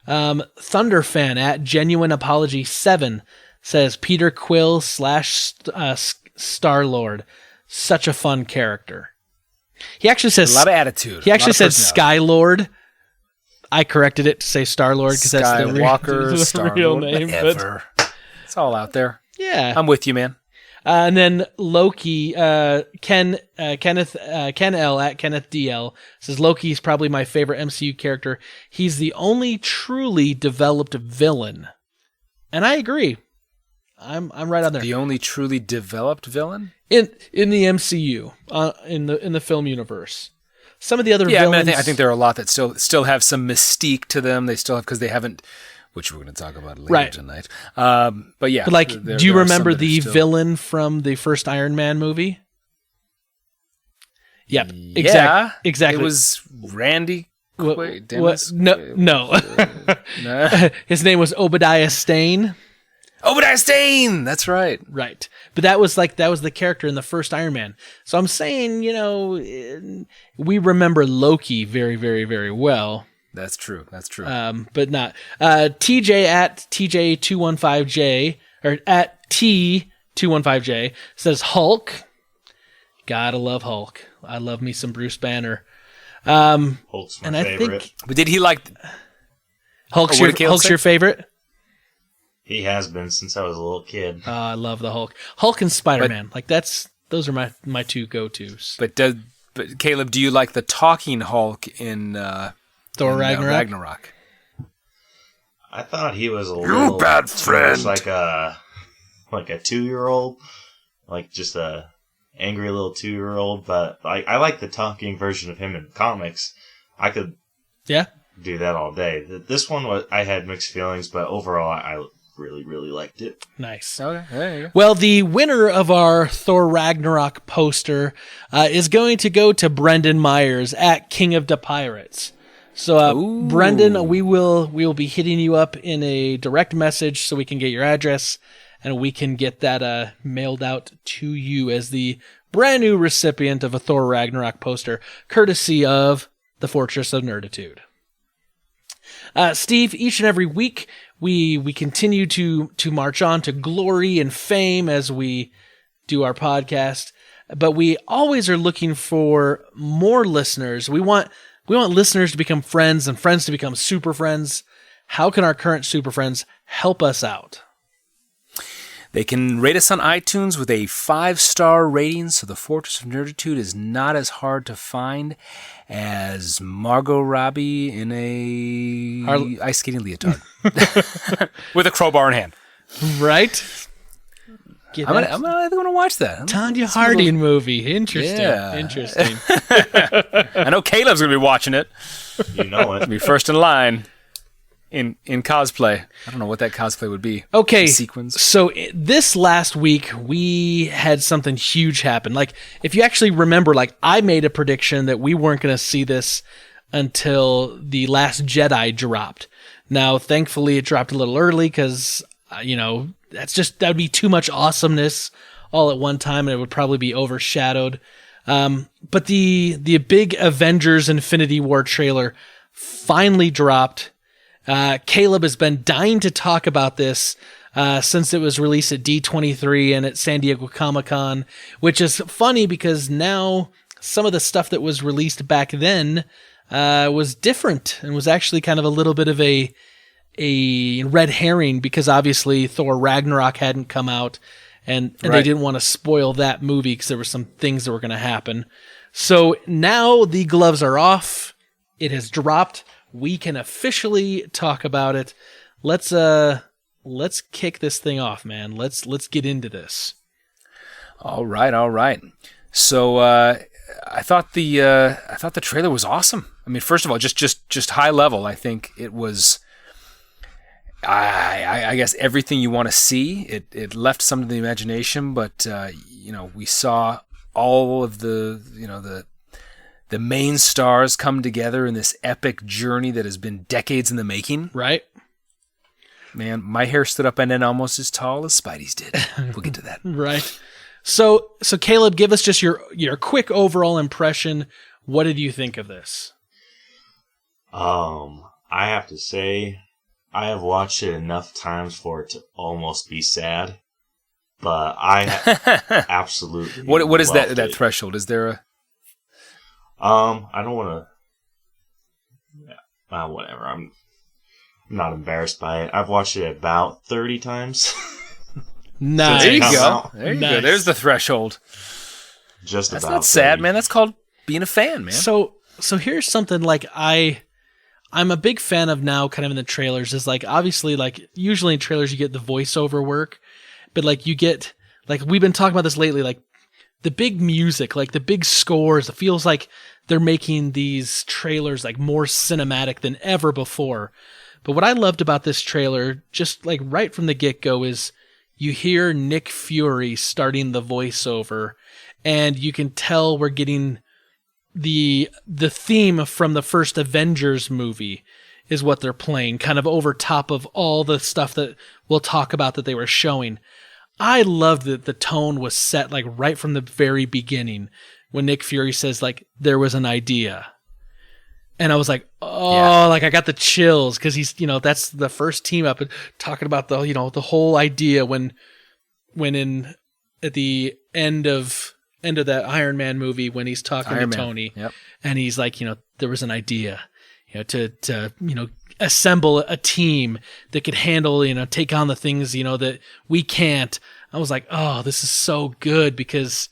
Thunderfan at Genuine Apology 7 says Peter Quill / Star-Lord. Such a fun character. He actually says... A lot of attitude. He actually said Sky-Lord. I corrected it to say Star-Lord because that's the real name. Whatever. It's all out there. Yeah. I'm with you, man. And then Loki, Ken L at Kenneth DL says Loki is probably my favorite MCU character. He's the only truly developed villain. And I agree. I'm right on there. The only truly developed villain in the MCU, in the film universe. Some of the other villains. I think there are a lot that still have some mystique to them. They still have because they haven't, which we're going to talk about later tonight. But yeah, but do you remember the villain from the first Iron Man movie? Yep, exactly. It was Randy. No. His name was Obadiah Stane. Obadiah Stane! That's right. Right. But that was the character in the first Iron Man. So I'm saying, we remember Loki very, very, very well. That's true. But not. TJ at TJ215J, or at T215J, says Hulk. Gotta love Hulk. I love me some Bruce Banner. Hulk's my favorite. But did he like... Hulk's your favorite? He has been since I was a little kid. I love the Hulk. Hulk and Spider-Man. Those are my two go-tos. But Caleb, do you like the talking Hulk in Thor Ragnarok? I thought he was a little bad friend, like a 2-year-old, like just a angry little 2-year-old. But I like the talking version of him in comics. I could do that all day. This one I had mixed feelings, but overall I really, really liked it. Nice. Okay, there you go. Well, the winner of our Thor Ragnarok poster is going to go to Brendan Myers at King of the Pirates. So, Ooh. Brendan, we will be hitting you up in a direct message so we can get your address and we can get that mailed out to you as the brand new recipient of a Thor Ragnarok poster, courtesy of the Fortress of Nerditude. Steve, each and every week we continue to march on to glory and fame as we do our podcast, but we always are looking for more listeners. We want listeners to become friends and friends to become super friends. How can our current super friends help us out? They can rate us on iTunes with a 5-star rating, so the Fortress of Nerditude is not as hard to find as Margot Robbie in a ice skating leotard with a crowbar in hand. Right? I'm going to watch that. Tanya Harding movie. Interesting. Yeah. Interesting. I know Caleb's going to be watching it. You know it. Be first in line in cosplay. I don't know what that cosplay would be. Okay. Sequins. So this last week, we had something huge happen. Like, if you actually remember, like, I made a prediction that we weren't going to see this until The Last Jedi dropped. Now, thankfully, it dropped a little early because, that'd be too much awesomeness all at one time, and it would probably be overshadowed. But the big Avengers Infinity War trailer finally dropped. Caleb has been dying to talk about this since it was released at D23 and at San Diego Comic-Con, which is funny because now some of the stuff that was released back then was different and was actually kind of a little bit of a red herring because obviously Thor Ragnarok hadn't come out and Right. they didn't want to spoil that movie because there were some things that were going to happen. So now the gloves are off. It has dropped. We can officially talk about it. Let's kick this thing off, man. Let's get into this. All right. So I thought the trailer was awesome. I mean, first of all, just high level. I think it was. I guess everything you want to see. It left some to the imagination, but we saw all of the main stars come together in this epic journey that has been decades in the making. Right? Man, my hair stood up and then almost as tall as Spidey's did. We'll get to that. Right. So Caleb, give us just your quick overall impression. What did you think of this? I have to say, I have watched it enough times for it to almost be sad, but I absolutely What is loved that it. threshold? Is there a... I don't want to. Yeah, whatever. I'm not embarrassed by it. I've watched it about 30 times. Nice. There you Come go. out. There you Nice. go. There's the threshold. Just That's about not sad, 30. man. That's called being a fan, man. So here's something like I'm a big fan of now kind of in the trailers is like obviously like usually in trailers you get the voiceover work, but like you get like we've been talking about this lately, like the big music, like the big scores, it feels like they're making these trailers like more cinematic than ever before. But what I loved about this trailer, just like right from the get-go, is you hear Nick Fury starting the voiceover, and you can tell we're getting the theme from the first Avengers movie is what they're playing, kind of over top of all the stuff that we'll talk about that they were showing. I loved that the tone was set like right from the very beginning when Nick Fury says like there was an idea. And I was like, like I got the chills because he's, that's the first team up and talking about the, the whole idea when at the end of that Iron Man movie when he's talking to Tony, Yep. and he's like, there was an idea, to assemble a team that could handle, take on the things, that we can't. I was like, oh, this is so good because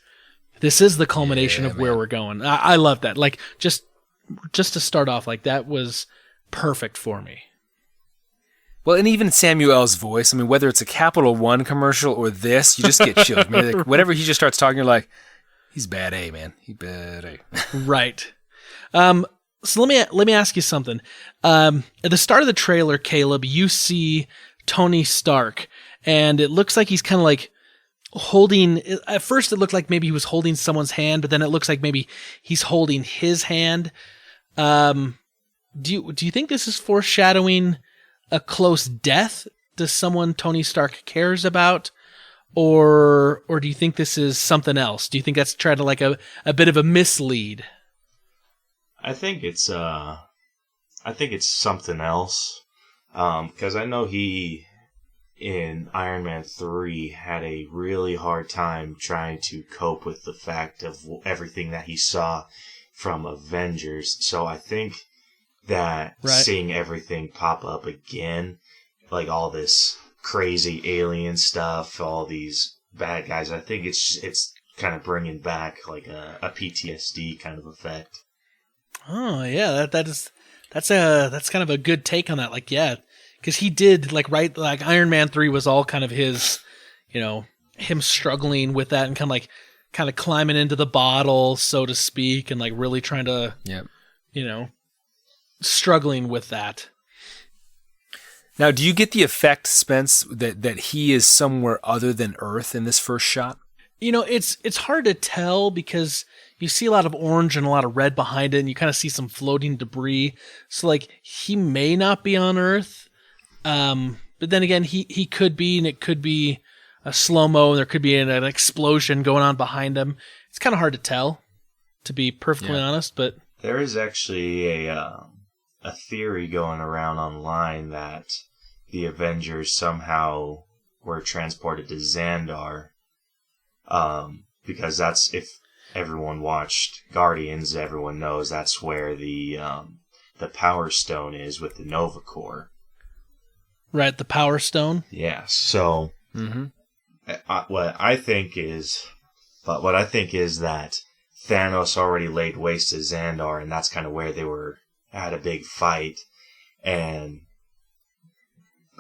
this is the culmination of where we're going. I love that. Like just to start off, like that was perfect for me. Well, and even Samuel's voice, I mean, whether it's a Capital One commercial or this, you just get chills. I mean, like, whenever he just starts talking, you're like, he's bad A, man. He bad A. Right. So let me ask you something. At the start of the trailer, Caleb, you see Tony Stark, and it looks like he's kind of like holding. At first, it looked like maybe he was holding someone's hand, but then it looks like maybe he's holding his hand. do you think this is foreshadowing a close death to someone Tony Stark cares about? Or do you think this is something else? Do you think that's trying to like a bit of a mislead? I think it's something else. Because I know he in Iron Man 3 had a really hard time trying to cope with the fact of everything that he saw from Avengers. So I think that seeing everything pop up again, like all this crazy alien stuff, all these bad guys, I think it's kind of bringing back like a PTSD kind of effect. Oh yeah, that's kind of a good take on that. Like, yeah, because he did like Iron Man 3 was all kind of his, him struggling with that and kind of climbing into the bottle, so to speak, and like really trying to, struggling with that. Now, do you get the effect, Spence, that he is somewhere other than Earth in this first shot? It's hard to tell because you see a lot of orange and a lot of red behind it, and you kind of see some floating debris. So, like, he may not be on Earth, but then again, he could be, and it could be a slow-mo, and there could be an explosion going on behind him. It's kind of hard to tell, to be perfectly honest, but... There is actually a theory going around online that the Avengers somehow were transported to Xandar, because that's, if everyone watched Guardians, everyone knows that's where the Power Stone is with the Nova Corps. Right, the Power Stone? Yes, so what I think is that Thanos already laid waste to Xandar, and that's kind of where they were at a big fight, and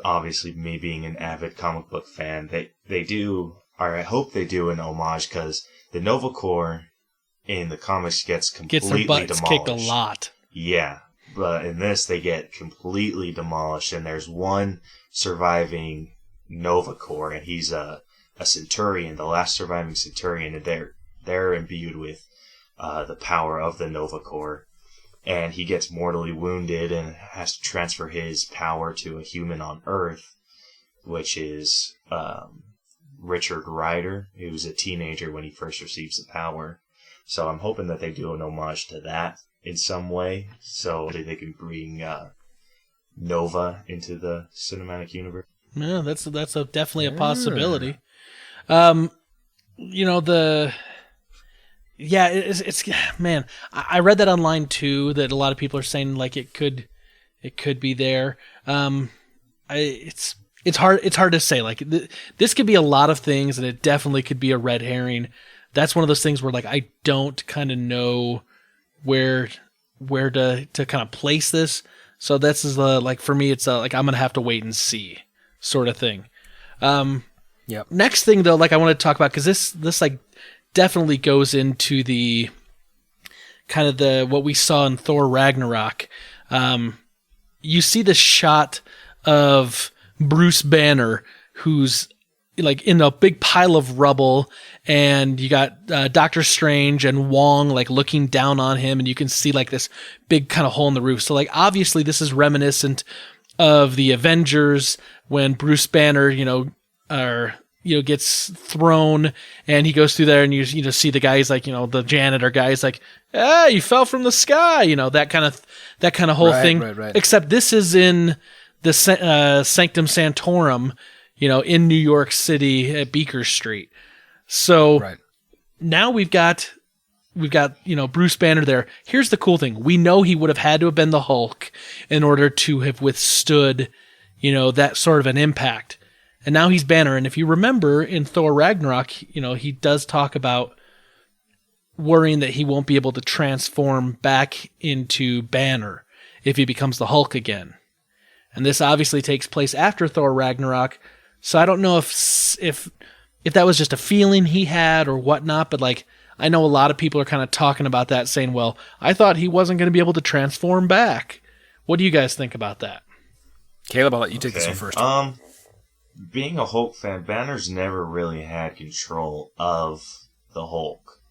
obviously me being an avid comic book fan, they do, or I hope they do an homage, because the Nova Corps in the comics gets completely their butts demolished. kicked a lot. Yeah, but in this they get completely demolished, and there's one surviving Nova Corps, and he's a Centurion, the last surviving Centurion, and they're imbued with the power of the Nova Corps. And he gets mortally wounded and has to transfer his power to a human on Earth, which is Richard Rider, who's a teenager when he first receives the power. So I'm hoping that they do an homage to that in some way, so that they can bring Nova into the cinematic universe. Yeah, that's definitely a possibility. It's man. I read that online too. That a lot of people are saying like it could be there. It's hard to say. Like this could be a lot of things, and it definitely could be a red herring. That's one of those things where like I don't kind of know where to kind of place this. So this is like for me, it's like I'm gonna have to wait and see sort of thing. Yep. Next thing though, like I want to talk about, because this like definitely goes into the kind of the what we saw in Thor Ragnarok. You see the shot of Bruce Banner, who's like in a big pile of rubble, and you got Doctor Strange and Wong like looking down on him, and you can see like this big kind of hole in the roof. So like obviously this is reminiscent of the Avengers when Bruce Banner, gets thrown, and he goes through there, and you see the guys like the janitor guys like, you fell from the sky, that kind of whole thing. Right. Except this is in the Sanctum Sanctorum, in New York City at Beaker Street. So now we've got Bruce Banner there. Here's the cool thing: we know he would have had to have been the Hulk in order to have withstood that sort of an impact. And now he's Banner. And if you remember in Thor Ragnarok, he does talk about worrying that he won't be able to transform back into Banner if he becomes the Hulk again. And this obviously takes place after Thor Ragnarok. So I don't know if that was just a feeling he had or whatnot, but like I know a lot of people are kind of talking about that, saying, well, I thought he wasn't going to be able to transform back. What do you guys think about that? Caleb, I'll let you take this one first. Being a Hulk fan, Banner's never really had control of the Hulk.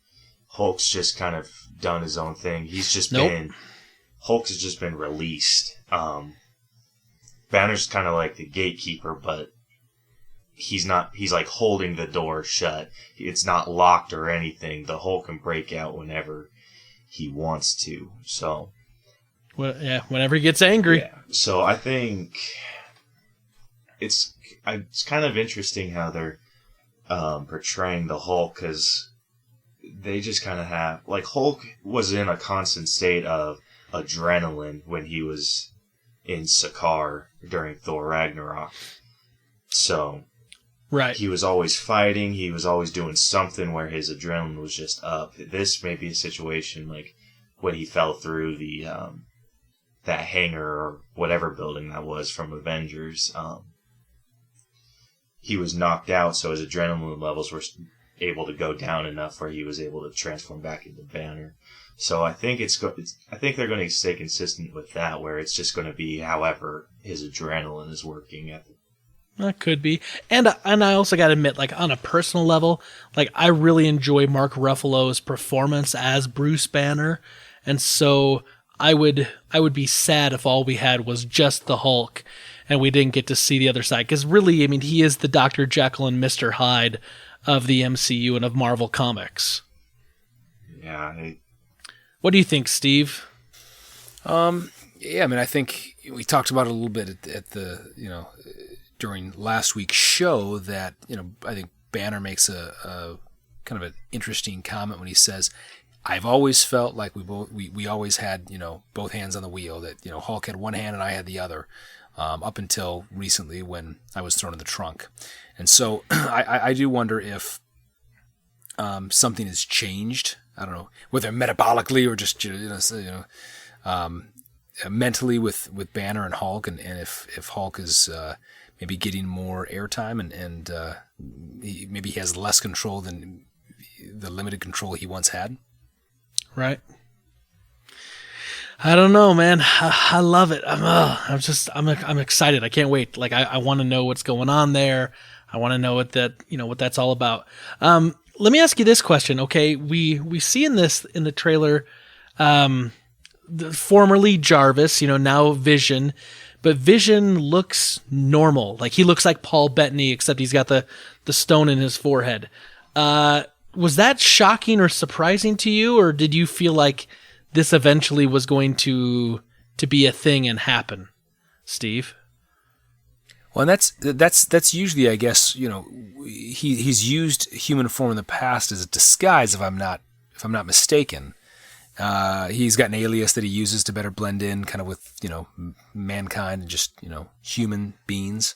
Hulk's just kind of done his own thing. He's just been Hulk has just been released. Banner's kind of like the gatekeeper, but he's not. He's like holding the door shut. It's not locked or anything. The Hulk can break out whenever he wants to. So, well, yeah, whenever he gets angry. Yeah. So I think it's kind of interesting how they're portraying the Hulk, because they just kind of have, like, Hulk was in a constant state of adrenaline when he was in Sakaar during Thor Ragnarok. So, right. He was always fighting. He was always doing something where his adrenaline was just up. This may be a situation like when he fell through the that hangar or whatever building that was from Avengers. He was knocked out, so his adrenaline levels were able to go down enough where he was able to transform back into Banner. So I think I think they're going to stay consistent with that, where it's just going to be however his adrenaline is working at the. That could be. And I also got to admit, like, on a personal level, like, I really enjoy Mark Ruffalo's performance as Bruce Banner. And so I would be sad if all we had was just the Hulk and we didn't get to see the other side. Because really, I mean, he is the Dr. Jekyll and Mr. Hyde of the MCU and of Marvel Comics. Yeah. What do you think, Steve? Yeah, I mean, I think we talked about it a little bit at the, during last week's show that, I think Banner makes a kind of an interesting comment when he says, I've always felt like we always had, both hands on the wheel, that, Hulk had one hand and I had the other, up until recently when I was thrown in the trunk. And so I do wonder if something has changed. I don't know, whether metabolically or just, mentally with Banner and Hulk, and if Hulk is maybe getting more airtime and maybe he has less control than the limited control he once had. Right. I don't know, man. I love it. I'm excited. I can't wait. Like, I want to know what's going on there. I want to know what that's all about. Let me ask you this question. Okay. We see in the trailer, formerly Jarvis, now Vision, but Vision looks normal. Like, he looks like Paul Bettany, except he's got the stone in his forehead. Was that shocking or surprising to you, or did you feel like this eventually was going to be a thing and happen, Steve? Well, and that's usually, I guess, he's used human form in the past as a disguise, if I'm not mistaken. He's got an alias that he uses to better blend in kind of with, mankind and just, human beings.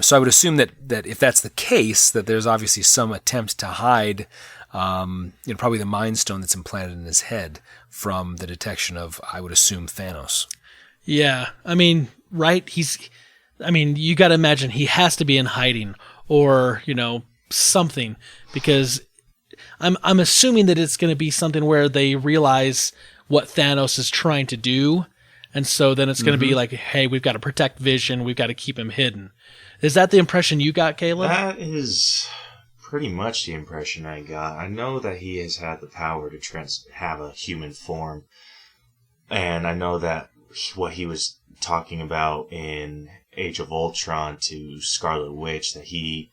So I would assume that if that's the case, that there's obviously some attempt to hide, probably the Mind Stone that's implanted in his head from the detection of, I would assume, Thanos. Yeah. I mean, right? You got to imagine he has to be in hiding or, something, because I'm assuming that it's going to be something where they realize what Thanos is trying to do, and so then it's going to be like, hey, we've got to protect Vision, we've got to keep him hidden. Is that the impression you got, Caleb? That is pretty much the impression I got. I know that he has had the power to have a human form, and I know that what he was talking about in Age of Ultron to Scarlet Witch, that he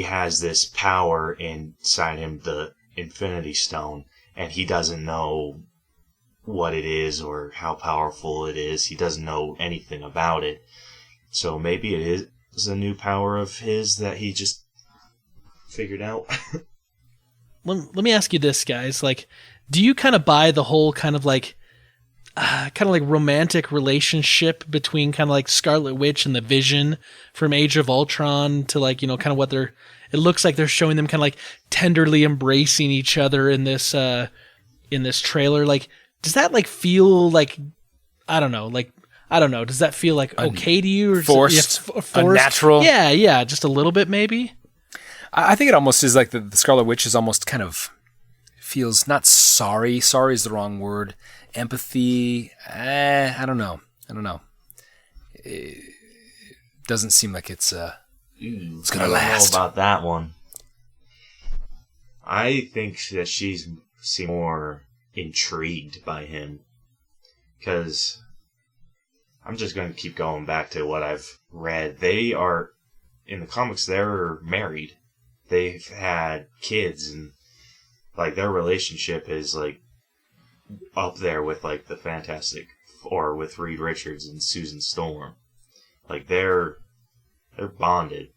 has this power inside him, the Infinity Stone, and he doesn't know what it is or how powerful it is. He doesn't know anything about it. So maybe it is a new power of his that he just figured out. Let me ask you this, guys. Like, do you kind of buy the whole kind of like romantic relationship between kind of like Scarlet Witch and the Vision from Age of Ultron to like, kind of what it looks like they're showing them kind of like tenderly embracing each other in this trailer. Like, does that like feel like, I don't know. Does that feel like okay to you, or forced, unnatural? Yeah. Just a little bit, maybe. I think it almost is like the Scarlet Witch is almost kind of feels not sorry. Sorry is the wrong word. Empathy. I don't know. It doesn't seem like it's going to last. I don't know about that one. I think that she's more intrigued by him. because I'm just going to keep going back to what I've read. They are, in the comics, they're married. They've had kids, and like their relationship is like up there with like the Fantastic, or with Reed Richards and Susan Storm. Like they're bonded.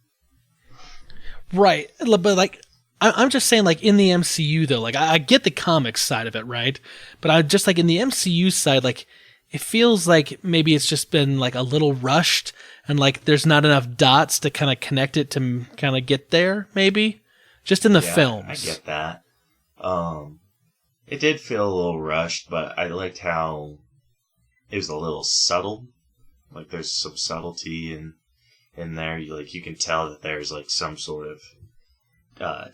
Right. But like, I'm just saying, like, in the MCU though, like I get the comics side of it, right? But I just like in the MCU side, like it feels like maybe it's just been like a little rushed, and like there's not enough dots to kind of connect it to kind of get there, maybe just in the films. I get that. It did feel a little rushed, but I liked how it was a little subtle. Like there's some subtlety in there. You can tell that there's like some sort of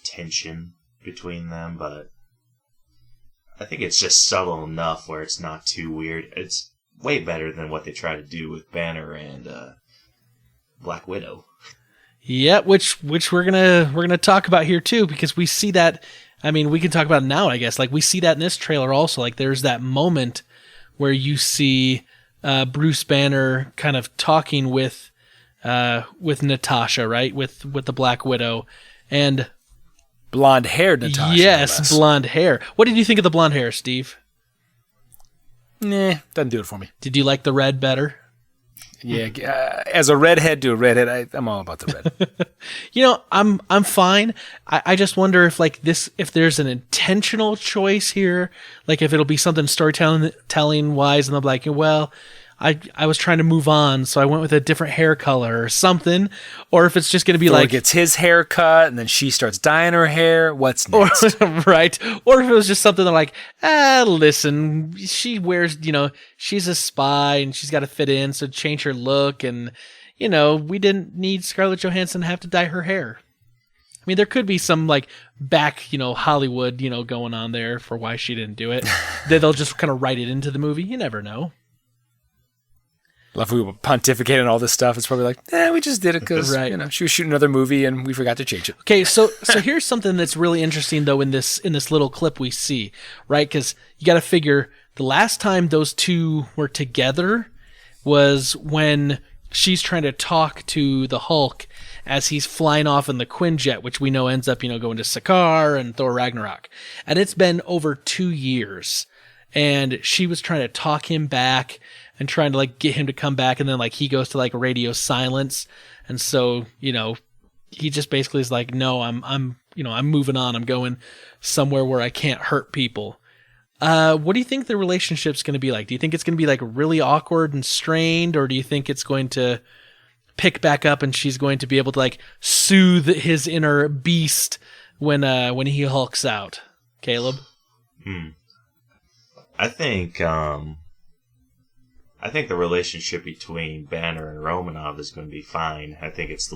tension between them, but I think it's just subtle enough where it's not too weird. It's way better than what they try to do with Banner and Black Widow. Yeah, which we're gonna talk about here too, because we see that. I mean, we can talk about it now, I guess. Like we see that in this trailer also. Like there's that moment where you see Bruce Banner kind of talking with Natasha, right? With the Black Widow, and blonde-haired Natasha. Yes, blonde hair. What did you think of the blonde hair, Steve? Nah, doesn't do it for me. Did you like the red better? Yeah, as a redhead to a redhead, I'm all about the red. I'm fine. I just wonder if like this, if there's an intentional choice here, like if it'll be something storytelling wise, and they'll be like, well, I was trying to move on, so I went with a different hair color or something, or if it's just going to be Thor like gets his hair cut, and then she starts dyeing her hair. What's next? Right? Or if it was just something that like, listen, she wears, she's a spy and she's got to fit in, so change her look, and we didn't need Scarlett Johansson to have to dye her hair. I mean, there could be some like back, Hollywood, going on there for why she didn't do it. They'll just kind of write it into the movie. You never know. If we were pontificating on all this stuff, it's probably like, we just did it because she was shooting another movie and we forgot to change it. Okay, so here's something that's really interesting though in this little clip we see, right? Because you got to figure the last time those two were together was when she's trying to talk to the Hulk as he's flying off in the Quinjet, which we know ends up going to Sakaar and Thor Ragnarok, and it's been over 2 years, and she was trying to talk him back and trying to like get him to come back, and then like he goes to like radio silence, and so he just basically is like, no, I'm moving on, I'm going somewhere where I can't hurt people. What do you think the relationship's going to be like? Do you think it's going to be like really awkward and strained, or do you think it's going to pick back up and she's going to be able to like soothe his inner beast when he hulks out? Caleb? I think the relationship between Banner and Romanov is going to be fine. I think it's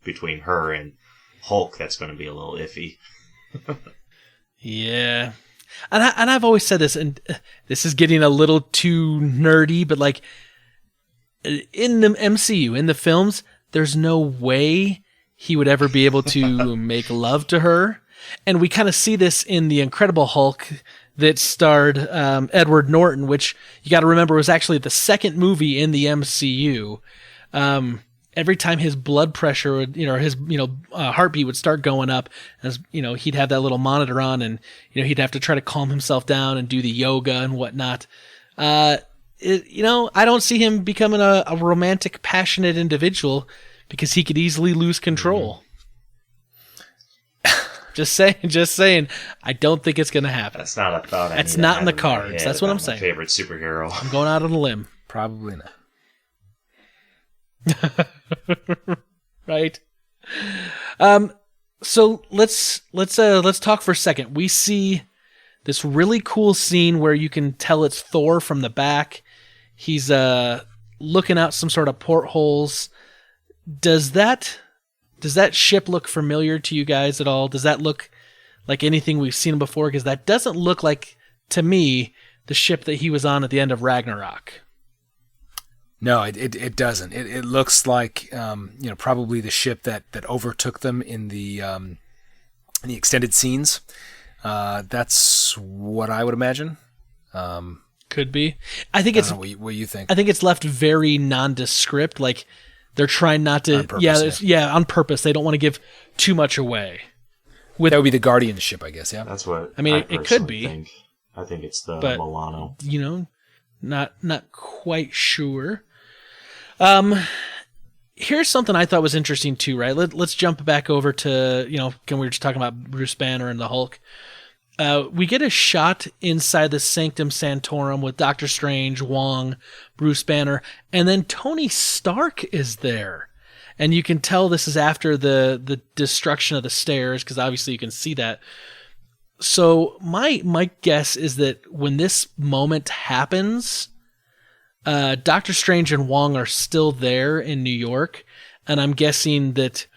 between her and Hulk that's going to be a little iffy. Yeah. And I've always said this, and this is getting a little too nerdy, but like in the MCU, in the films, there's no way he would ever be able to make love to her. And we kind of see this in The Incredible Hulk that starred Edward Norton, which you got to remember was actually the second movie in the MCU. Every time his blood pressure would, his heartbeat would start going up, as he'd have that little monitor on, and he'd have to try to calm himself down and do the yoga and whatnot. I don't see him becoming a romantic, passionate individual because he could easily lose control. Just saying. I don't think it's going to happen. That's not a thought. That's not in the cards. That's what I'm saying. My favorite superhero. I'm going out on a limb. Probably not. Right. So let's talk for a second. We see this really cool scene where you can tell it's Thor from the back. He's looking out some sort of portholes. Does that ship look familiar to you guys at all? Does that look like anything we've seen before? Because that doesn't look like, to me, the ship that he was on at the end of Ragnarok. No, it doesn't. It looks like probably the ship that overtook them in the extended scenes. That's what I would imagine. Could Could be. I think I it's. don't know what you think. I think it's left very nondescript. Like they're trying not to. On purpose, on purpose. They don't want to give too much away. That would be the guardianship, I guess. Yeah. That's what I mean. It could be. Think. I think it's the But, Milano. Not quite sure. Here's something I thought was interesting too, right? Let's jump back over to, we were just talking about Bruce Banner and the Hulk. We get a shot inside the Sanctum Sanctorum with Doctor Strange, Wong, Bruce Banner, and then Tony Stark is there. And you can tell this is after the destruction of the stairs, because obviously you can see that. So my guess is that when this moment happens, Doctor Strange and Wong are still there in New York, and I'm guessing that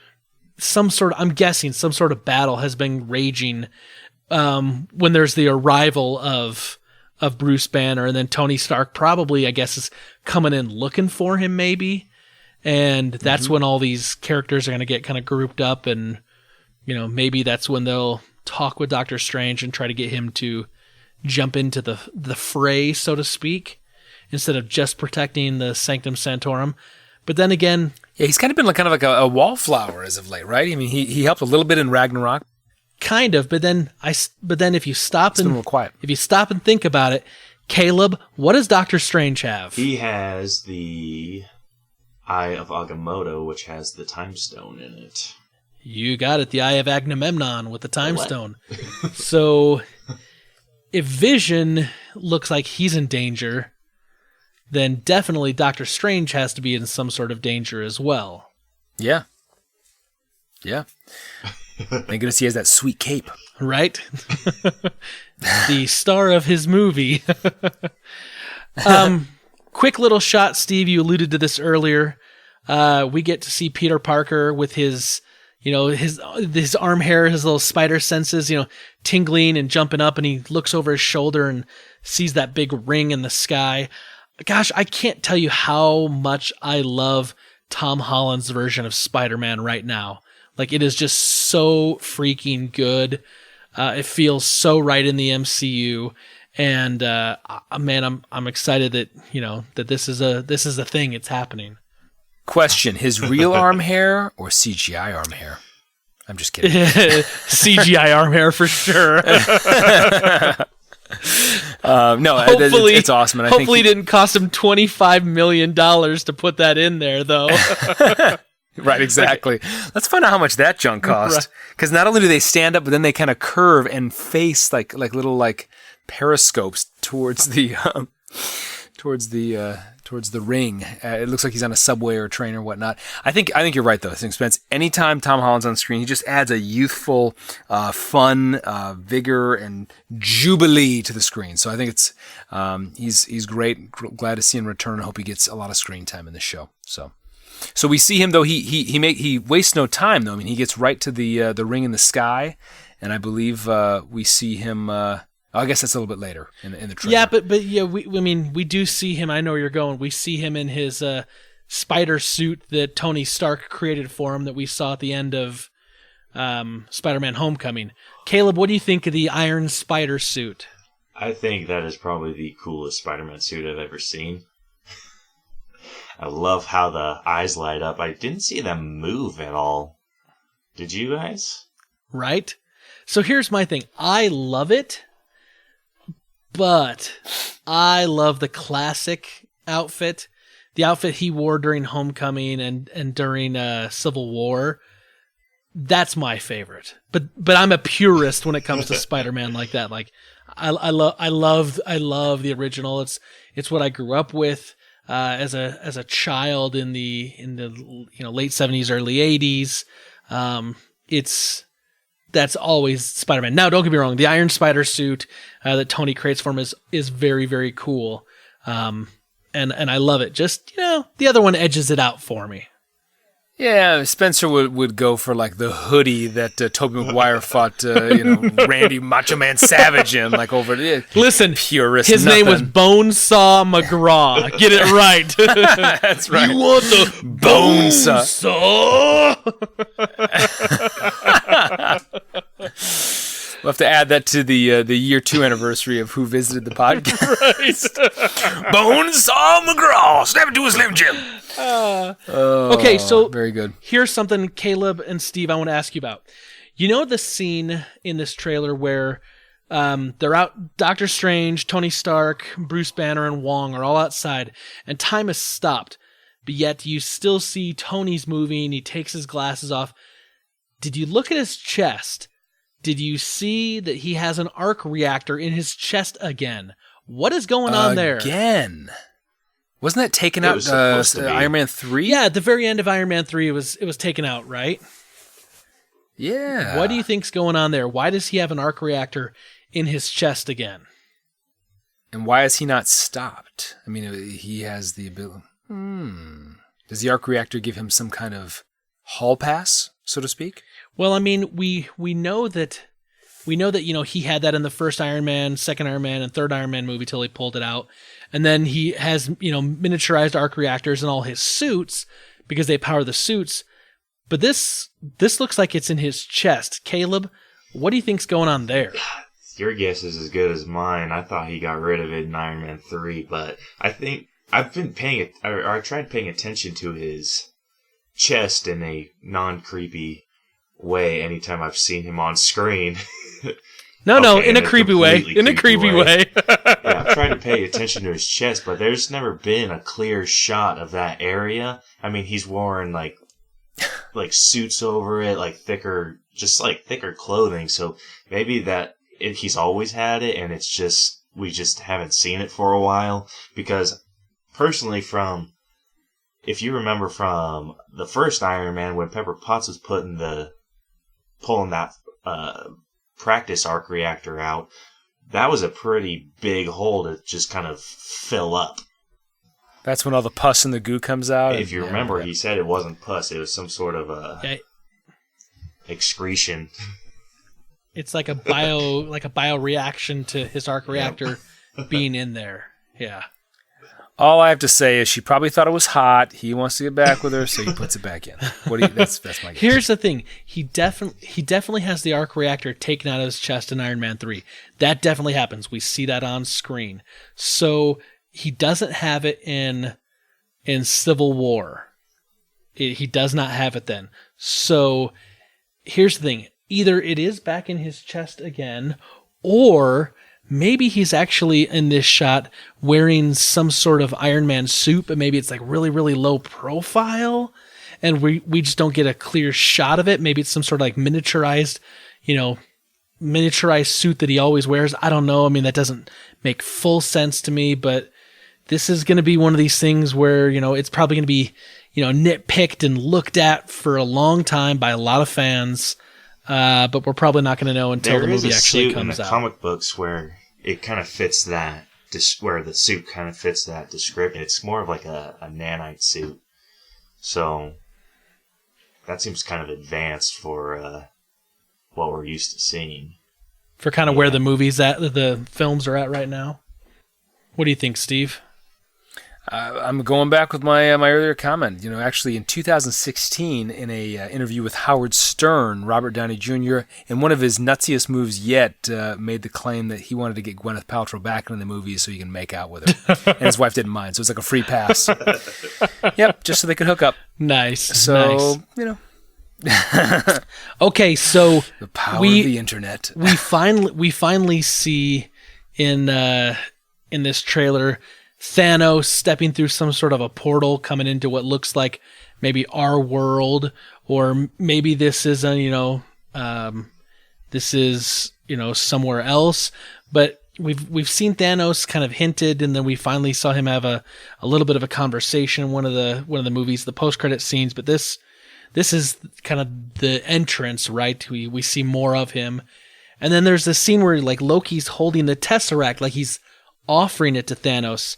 some sort of battle has been raging when there's the arrival of Bruce Banner, and then Tony Stark probably, I guess, is coming in looking for him maybe, and that's when all these characters are going to get kind of grouped up, and maybe that's when they'll talk with Doctor Strange and try to get him to jump into the fray, so to speak, instead of just protecting the Sanctum Sanctorum. But then again, yeah, he's kind of been like a wallflower as of late, right? I mean, he helped a little bit in Ragnarok. Kind of, but then if you stop It's been a little quiet. If you stop and think about it, Caleb, what does Doctor Strange have? He has the Eye of Agamotto, which has the Time Stone in it. You got it, the Eye of Agamemnon with the Time Stone. So, if Vision looks like he's in danger, then definitely Doctor Strange has to be in some sort of danger as well. Yeah. Yeah. Thank goodness he has that sweet cape. Right? The star of his movie. Quick little shot, Steve, you alluded to this earlier. We get to see Peter Parker with his arm hair, his little spider senses, tingling and jumping up, and he looks over his shoulder and sees that big ring in the sky. Gosh, I can't tell you how much I love Tom Holland's version of Spider-Man right now. Like, it is just so freaking good. It feels so right in the MCU, and man, I'm excited that that this is a thing. It's happening. Question: his real arm hair or CGI arm hair? I'm just kidding. CGI arm hair for sure. No, hopefully, it's awesome. And hopefully, it didn't cost him $25 million to put that in there, though. Right, exactly. Let's find out how much that junk cost. Because not only do they stand up, but then they kind of curve and face like little periscopes towards the ring. It looks like he's on a subway or a train or whatnot. I think you're right though. I think Spence. Anytime Tom Holland's on screen, he just adds a youthful, fun, vigor and jubilee to the screen. So I think it's he's great. Glad to see him return. I hope he gets a lot of screen time in the show. So we see him though. He wastes no time though. I mean, he gets right to the ring in the sky, and I believe we see him. I guess that's a little bit later in the trailer. Yeah, but yeah, we do see him. I know where you're going. We see him in his spider suit that Tony Stark created for him that we saw at the end of Spider-Man: Homecoming. Caleb, what do you think of the Iron Spider suit? I think that is probably the coolest Spider-Man suit I've ever seen. I love how the eyes light up. I didn't see them move at all. Did you guys? Right? So here's my thing. I love it, but I love the classic outfit. The outfit he wore during Homecoming and during Civil War. That's my favorite. But I'm a purist when it comes to Spider-Man like that. Like I love the original. It's what I grew up with. As a child in the late 70s, early 80s, that's always Spider-Man. Now, don't get me wrong, the Iron Spider suit that Tony creates for him is very, very cool, and I love it. Just the other one edges it out for me. Yeah, Spencer would go for like the hoodie that Tobey Maguire fought, Randy Macho Man Savage in, like over there. Listen, purist. His name was Bonesaw McGraw. Get it right. That's right. You want the Bonesaw? We'll have to add that to the year 2 anniversary of who visited the podcast. Right. Bonesaw McGraw, snap into a Slim Jim. Okay, so very good. Here's something, Caleb and Steve, I want to ask you about. You know the scene in this trailer where they're out, Doctor Strange, Tony Stark, Bruce Banner, and Wong are all outside, and time has stopped, but yet you still see Tony's moving, he takes his glasses off. Did you look at his chest? Did you see that he has an arc reactor in his chest again? What is going on there? Again? Wasn't that taken out Iron Man 3? Yeah, at the very end of Iron Man 3, it was taken out, right? Yeah. What do you think's going on there? Why does he have an arc reactor in his chest again? And why is he not stopped? I mean, he has the ability. Does the arc reactor give him some kind of hall pass, so to speak? Well, I mean, we know that he had that in the first Iron Man, second Iron Man, and third Iron Man movie till he pulled it out, and then he has miniaturized arc reactors in all his suits because they power the suits. But this looks like it's in his chest. Caleb, what do you think's going on there? Your guess is as good as mine. I thought he got rid of it in Iron Man 3, but I think I've been I tried paying attention to his chest in a non-creepy way anytime I've seen him on screen. No, in a creepy way. In a creepy way. Yeah, I've tried to pay attention to his chest, but there's never been a clear shot of that area. I mean, he's worn like suits over it, thicker clothing. So maybe he's always had it, and it's just we just haven't seen it for a while. Because personally, if you remember from the first Iron Man, when Pepper Potts was pulling that practice arc reactor out, that was a pretty big hole to just kind of fill up. That's when all the pus and the goo comes out. If you remember, he said it wasn't pus; it was some sort of excretion. It's like a bioreaction to his arc reactor being in there. Yeah. All I have to say is she probably thought it was hot. He wants to get back with her, so he puts it back in. That's my guess. Here's the thing. He definitely has the arc reactor taken out of his chest in Iron Man 3. That definitely happens. We see that on screen. So he doesn't have it in Civil War. He does not have it then. So here's the thing. Either it is back in his chest again, or maybe he's actually in this shot wearing some sort of Iron Man suit, but maybe it's really, really low profile, and we just don't get a clear shot of it. Maybe it's some sort of miniaturized suit that he always wears. I don't know. I mean, that doesn't make full sense to me, but this is going to be one of these things where, it's probably going to be, nitpicked and looked at for a long time by a lot of fans. But we're probably not going to know until the movie actually comes out. There is a suit in the comic books where it kind of fits that, where the suit kind of fits that description. It's more of like a nanite suit. So that seems kind of advanced for what we're used to seeing. For kind of where the films are at right now. What do you think, Steve? I'm going back with my earlier comment. Actually, in 2016, in a interview with Howard Stern, Robert Downey Jr., in one of his nutsiest moves yet, made the claim that he wanted to get Gwyneth Paltrow back into the movie so he can make out with her. And his wife didn't mind, so it's like a free pass. Yep, just so they could hook up. Nice. So, Okay, so the power of the internet. we finally see in this trailer Thanos stepping through some sort of a portal, coming into what looks like maybe our world, or maybe this is somewhere else. But we've seen Thanos kind of hinted, and then we finally saw him have a little bit of a conversation in one of the movies, the post-credit scenes. But this is kind of the entrance, right? We see more of him, and then there's this scene where Loki's holding the Tesseract, like he's offering it to Thanos.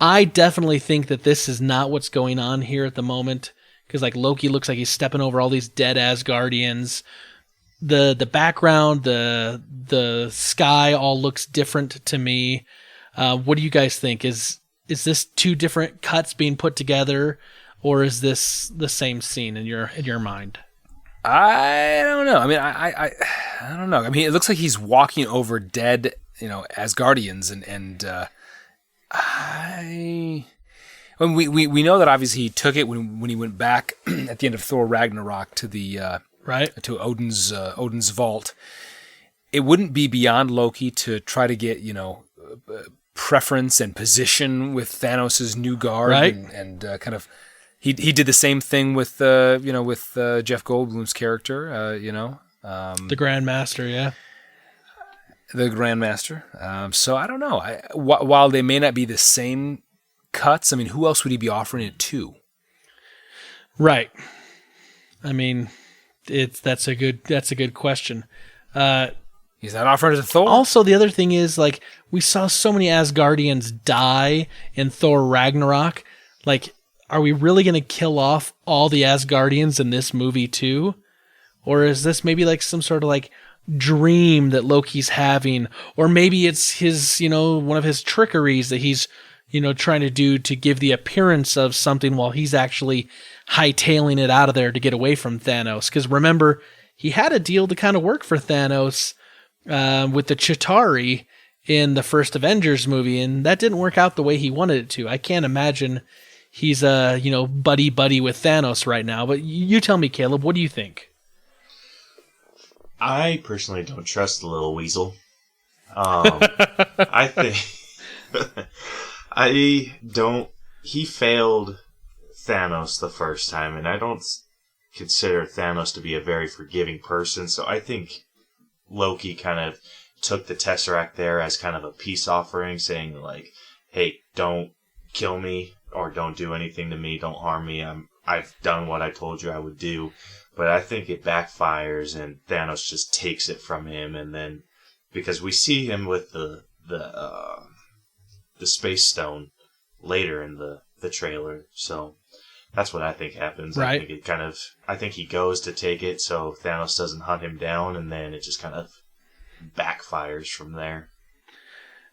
I definitely think that this is not what's going on here at the moment, because Loki looks like he's stepping over all these dead Asgardians. The background, the sky all looks different to me. What do you guys think? Is this two different cuts being put together, or is this the same scene in your mind? I don't know. I mean, I don't know. I mean, it looks like he's walking over dead, Asgardians, and when we know that obviously he took it when he went back at the end of Thor Ragnarok to the Right. to Odin's vault. It wouldn't be beyond Loki to try to get preference and position with Thanos' new guard, Right. and kind of. He did the same thing with Jeff Goldblum's character, The Grandmaster, yeah. the Grandmaster. So I don't know. While they may not be the same cuts, I mean, who else would he be offering it to? Right. I mean, that's a good question. He's not offering it to Thor. Also, the other thing is, like, we saw so many Asgardians die in Thor Ragnarok. Like, are we really going to kill off all the Asgardians in this movie too? Or is this maybe like some sort of like dream that Loki's having? Or maybe it's his, one of his trickeries that he's, trying to do to give the appearance of something while he's actually hightailing it out of there to get away from Thanos. Because remember, he had a deal to kind of work for Thanos with the Chitauri in the first Avengers movie, and that didn't work out the way he wanted it to. I can't imagine he's buddy with Thanos right now. But you tell me, Caleb, what do you think? I personally don't trust the little weasel. I think he failed Thanos the first time, and I don't consider Thanos to be a very forgiving person. So I think Loki kind of took the Tesseract there as kind of a peace offering, saying like, "Hey, don't kill me or don't do anything to me. Don't harm me. I've done what I told you I would do." But I think it backfires and Thanos just takes it from him, and then because we see him with the Space Stone later in the trailer, so that's what I think happens. Right. I think he goes to take it so Thanos doesn't hunt him down, and then it just kind of backfires from there.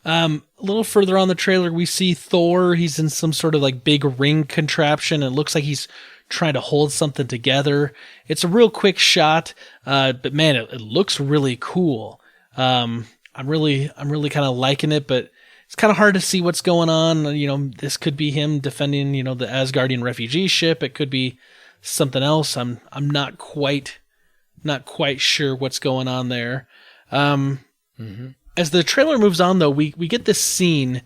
A little further on the trailer, we see Thor. He's in some sort of like big ring contraption. It looks like he's trying to hold something together. It's a real quick shot, but man, it looks really cool. I'm really kind of liking it, but it's kind of hard to see what's going on. This could be him defending, the Asgardian refugee ship. It could be something else. I'm not quite sure what's going on there. As the trailer moves on, though, we get this scene,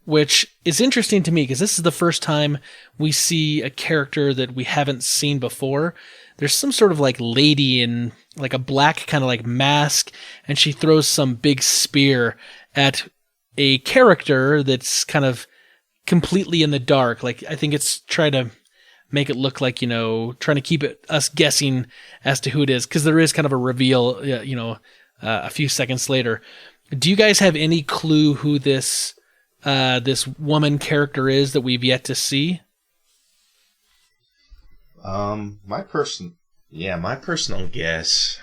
which is interesting to me because this is the first time we see a character that we haven't seen before. There's some sort of like lady in like a black kind of like mask, and she throws some big spear at a character that's kind of completely in the dark. Like, I think it's trying to make it look like, trying to keep us guessing as to who it is, because there is kind of a reveal, a few seconds later. Do you guys have any clue who this woman character is that we've yet to see? My personal guess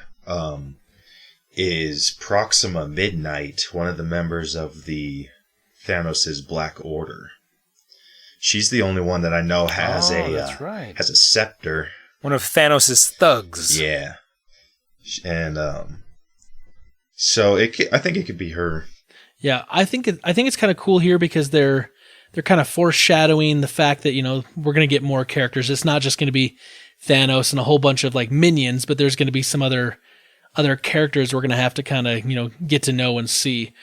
is Proxima Midnight, one of the members of the Thanos' Black Order. She's the only one that I know has that's right. has a scepter. One of Thanos' thugs. Yeah, and so I think it could be her. Yeah, I think it's kind of cool here because they're kind of foreshadowing the fact that we're going to get more characters. It's not just going to be Thanos and a whole bunch of like minions, but there's going to be some other characters we're going to have to kind of get to know and see.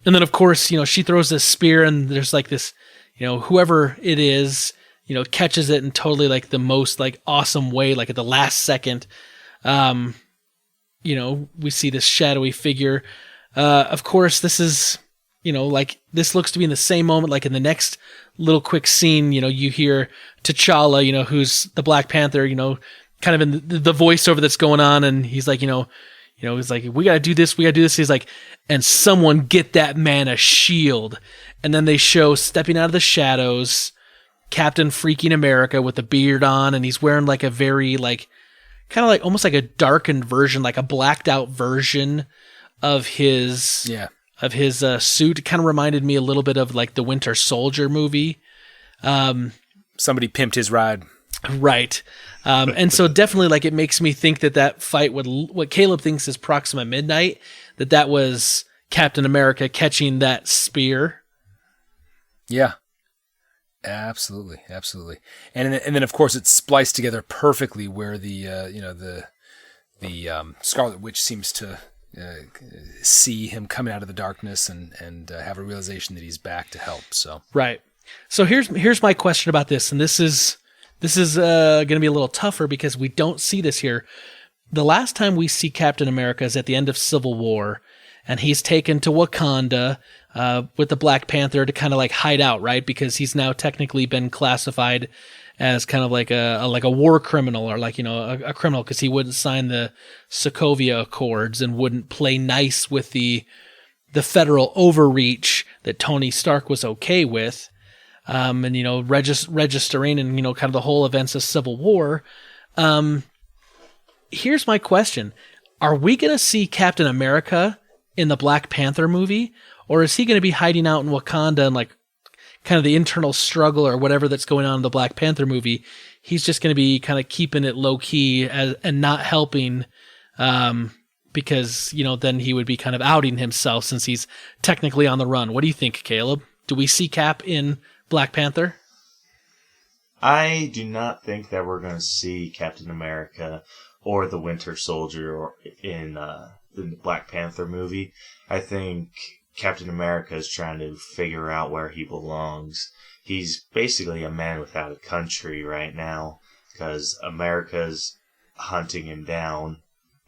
And then of course she throws this spear, and there's like this whoever it is catches it in totally like the most like awesome way, like at the last second. We see this shadowy figure. Of course, this is, like this looks to be in the same moment, like in the next little quick scene, you hear T'Challa, who's the Black Panther, kind of in the voiceover that's going on. And he's like, he's like, we got to do this. He's like, and someone get that man a shield. And then they show stepping out of the shadows, Captain Freaking America with a beard on. And he's wearing like a very like, kind of like almost like a darkened version, like a blacked out version of his suit. It kind of reminded me a little bit of like the Winter Soldier movie. Somebody pimped his ride. Right. And so definitely like it makes me think that fight with what Caleb thinks is Proxima Midnight, that was Captain America catching that spear. Yeah. Absolutely. And then of course it's spliced together perfectly where the Scarlet Witch seems to see him coming out of the darkness and have a realization that he's back to help. So right. So here's my question about this, and this is going to be a little tougher because we don't see this here. The last time we see Captain America is at the end of Civil War, and he's taken to Wakanda with the Black Panther to kind of like hide out, right? Because he's now technically been classified as kind of like a war criminal, or like, a criminal, because he wouldn't sign the Sokovia Accords and wouldn't play nice with the federal overreach that Tony Stark was okay with. And registering and kind of the whole events of Civil War. Here's my question: are we going to see Captain America in the Black Panther movie, or is he going to be hiding out in Wakanda and like kind of the internal struggle or whatever that's going on in the Black Panther movie? He's just going to be kind of keeping it low key and not helping, because then he would be kind of outing himself since he's technically on the run. What do you think, Caleb? Do we see Cap in Black Panther? I do not think that we're going to see Captain America or the Winter Soldier in the Black Panther movie. I think Captain America is trying to figure out where he belongs. He's basically a man without a country right now because America's hunting him down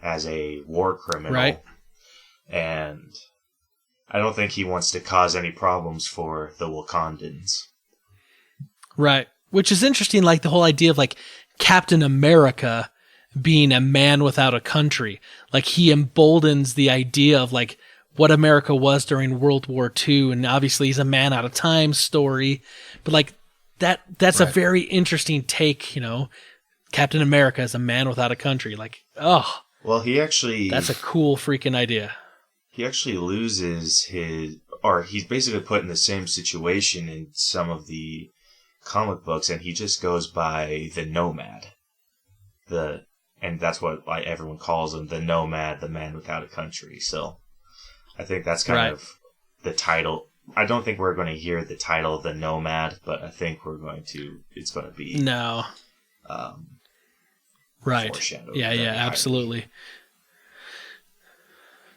as a war criminal. Right. And I don't think he wants to cause any problems for the Wakandans. Right. Which is interesting, like the whole idea of like Captain America being a man without a country. Like he emboldens the idea of like what America was during World War II, and obviously he's a man out of time story. But like that's right. A very interesting take, Captain America as a man without a country. Like, oh. Well, that's a cool freaking idea. He actually loses he's basically put in the same situation in some of the comic books, and he just goes by the Nomad. And that's what everyone calls him, the Nomad, the man without a country. So I think that's kind of the title. I don't think we're going to hear the title, the Nomad, but I think it's going to be no. Right. Yeah, absolutely.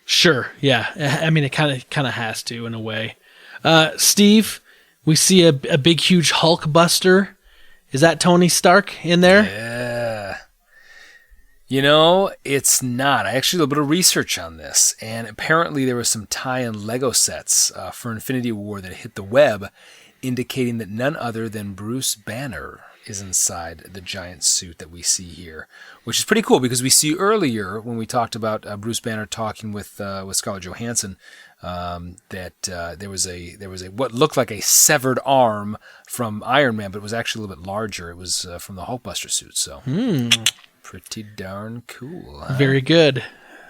Sure. Yeah. I mean, it kind of has to in a way. Steve, we see a big, huge Hulk buster. Is that Tony Stark in there? Yeah. It's not. I actually did a little bit of research on this, and apparently there was some tie-in Lego sets for Infinity War that hit the web, indicating that none other than Bruce Banner is inside the giant suit that we see here, which is pretty cool because we see earlier when we talked about Bruce Banner talking with Scarlett Johansson that there was a what looked like a severed arm from Iron Man, but it was actually a little bit larger. It was from the Hulkbuster suit. So pretty darn cool. Huh? Very good.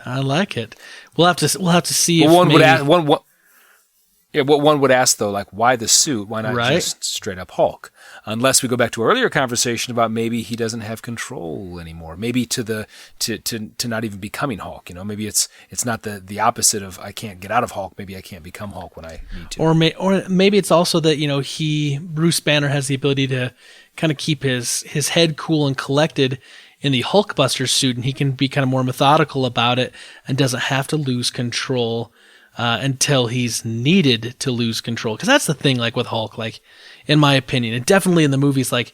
I like it. We'll have to see. Well, if what one would ask though, like why the suit? Why not just straight up Hulk? Unless we go back to our earlier conversation about maybe he doesn't have control anymore. Maybe to not even becoming Hulk. Maybe it's not the opposite of I can't get out of Hulk. Maybe I can't become Hulk when I need to. Or maybe it's also that Bruce Banner has the ability to kind of keep his head cool and collected in the Hulkbuster suit, and he can be kind of more methodical about it and doesn't have to lose control until he's needed to lose control. Because that's the thing, like with Hulk, like in my opinion, and definitely in the movies, like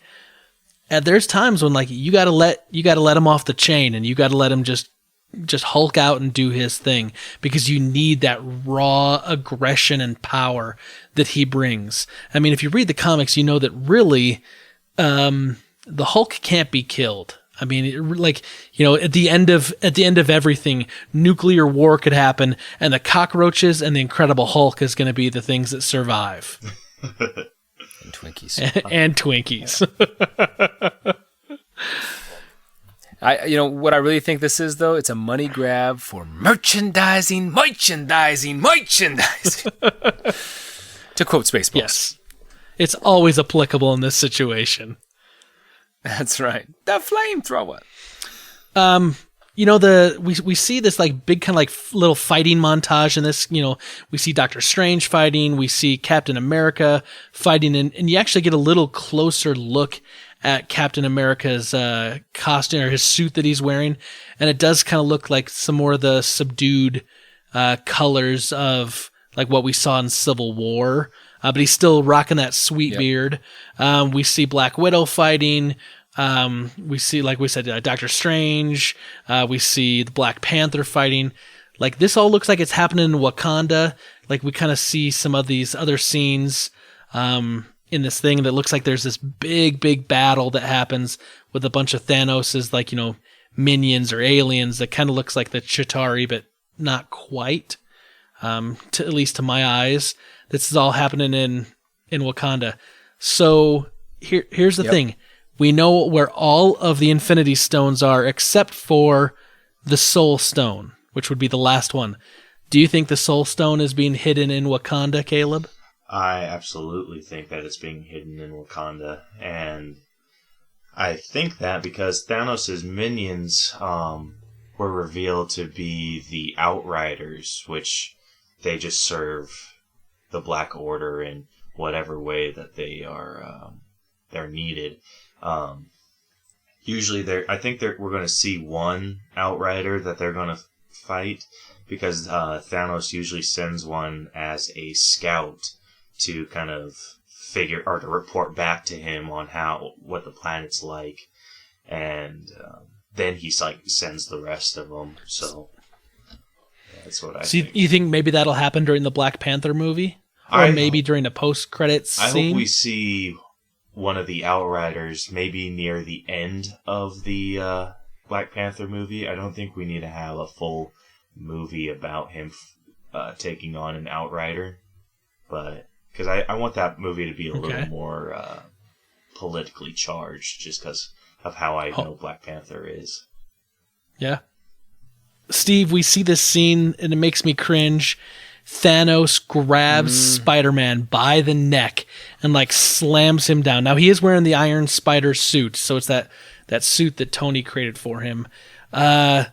there's times when like you gotta let him off the chain, and you gotta let him just Hulk out and do his thing, because you need that raw aggression and power that he brings. I mean, if you read the comics, you know that really the Hulk can't be killed. I mean, at the end of everything, nuclear war could happen, and the cockroaches and the Incredible Hulk is going to be the things that survive. And Twinkies. And Twinkies. What I really think this is, though, it's a money grab for merchandising. To quote Spaceballs. Yes. It's always applicable in this situation. That's right. The flamethrower. We see this like big kind of like little fighting montage in this. We see Doctor Strange fighting, we see Captain America fighting, and you actually get a little closer look at Captain America's costume or his suit that he's wearing, and it does kind of look like some more of the subdued colors of like what we saw in Civil War, but he's still rocking that sweet beard. We see Black Widow fighting. We see, like we said, Doctor Strange. We see the Black Panther fighting. Like, this all looks like it's happening in Wakanda. Like, we kind of see some of these other scenes in this thing that looks like there's this big, big battle that happens with a bunch of Thanos's, like, minions or aliens that kind of looks like the Chitauri, but not quite, at least to my eyes. This is all happening in Wakanda. So here's the thing. We know where all of the Infinity Stones are except for the Soul Stone, which would be the last one. Do you think the Soul Stone is being hidden in Wakanda, Caleb? I absolutely think that it's being hidden in Wakanda. And I think that because Thanos' minions were revealed to be the Outriders, which they just serve the Black Order in whatever way that they are they're needed. Usually I think we're going to see one Outrider that they're going to fight, because Thanos usually sends one as a scout to kind of figure, or to report back to him on what the planet's like, and then he sends the rest of them. So that's what I think. You think maybe that'll happen during the Black Panther movie, or maybe during a post-credits scene? I hope we see one of the Outriders maybe near the end of the Black Panther movie. I don't think we need to have a full movie about him taking on an Outrider, but because I want that movie to be a little more politically charged, just because of how I know Black Panther is. Yeah. Steve, we see this scene and it makes me cringe. Thanos grabs Spider-Man by the neck and like slams him down. Now he is wearing the Iron Spider suit, so it's that suit that Tony created for him. Man,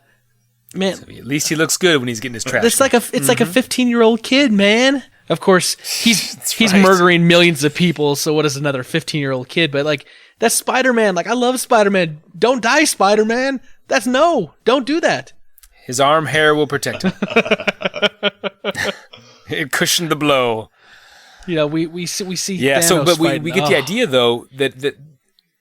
so at least he looks good when he's getting his trash. It's like a 15-year-old kid, man. Of course, he's murdering millions of people. So what is another 15-year-old kid? But like, that's Spider-Man. Like, I love Spider-Man. Don't die, Spider-Man. Don't do that. His arm hair will protect him. It cushioned the blow. We see. Yeah. Thanos But we fighting. get the idea though that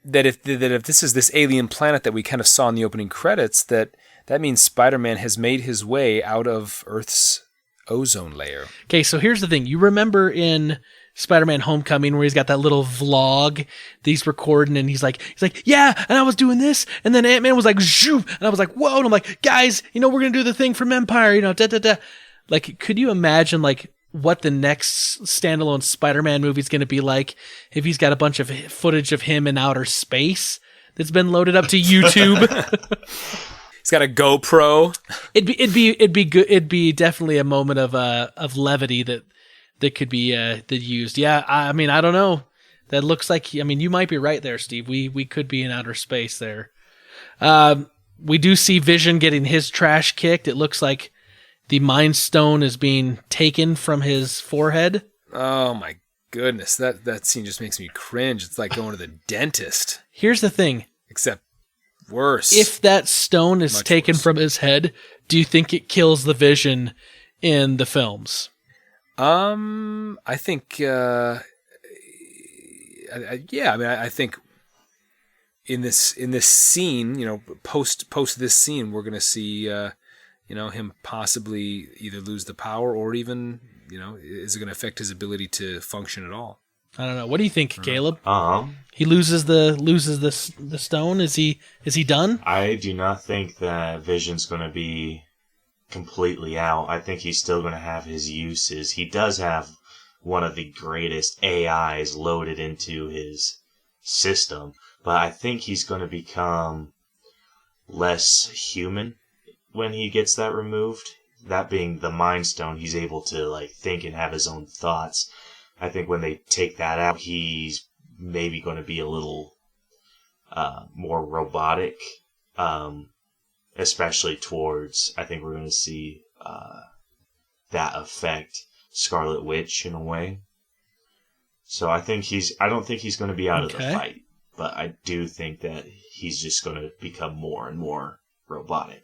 if this is this alien planet that we kind of saw in the opening credits, that means Spider-Man has made his way out of Earth's ozone layer. Okay, so here's the thing. You remember in Spider-Man Homecoming where he's got that little vlog that he's recording, and he's like, yeah, and I was doing this, and then Ant-Man was like, zoom, and I was like, whoa, and I'm like, guys, we're gonna do the thing from Empire, da. Like, could you imagine like what the next standalone Spider-Man movie is gonna be like if he's got a bunch of footage of him in outer space that's been loaded up to YouTube? He's got a GoPro. It'd be good. It'd be definitely a moment of levity that could be used. Yeah, I mean, I don't know. That looks like, you might be right there, Steve. We could be in outer space there. We do see Vision getting his trash kicked. It looks like the Mind Stone is being taken from his forehead. Oh my goodness, that scene just makes me cringe. It's like going to the dentist. Here's the thing. Except worse. If that stone is taken from his head, do you think it kills the Vision in the films? I think, I think in this scene, post this scene, we're going to see, him possibly either lose the power or even, is it going to affect his ability to function at all? I don't know. What do you think, Caleb? He loses the stone. Is he done? I do not think that Vision's going to be completely out. I think he's still going to have his uses. He does have one of the greatest AIs loaded into his system, but I think he's going to become less human when he gets that removed. That being the Mind Stone, he's able to think and have his own thoughts. I think when they take that out, he's maybe going to be a little more robotic, especially towards, I think we're going to see that affect Scarlet Witch in a way. So I don't think he's going to be out of the fight, but I do think that he's just going to become more and more robotic.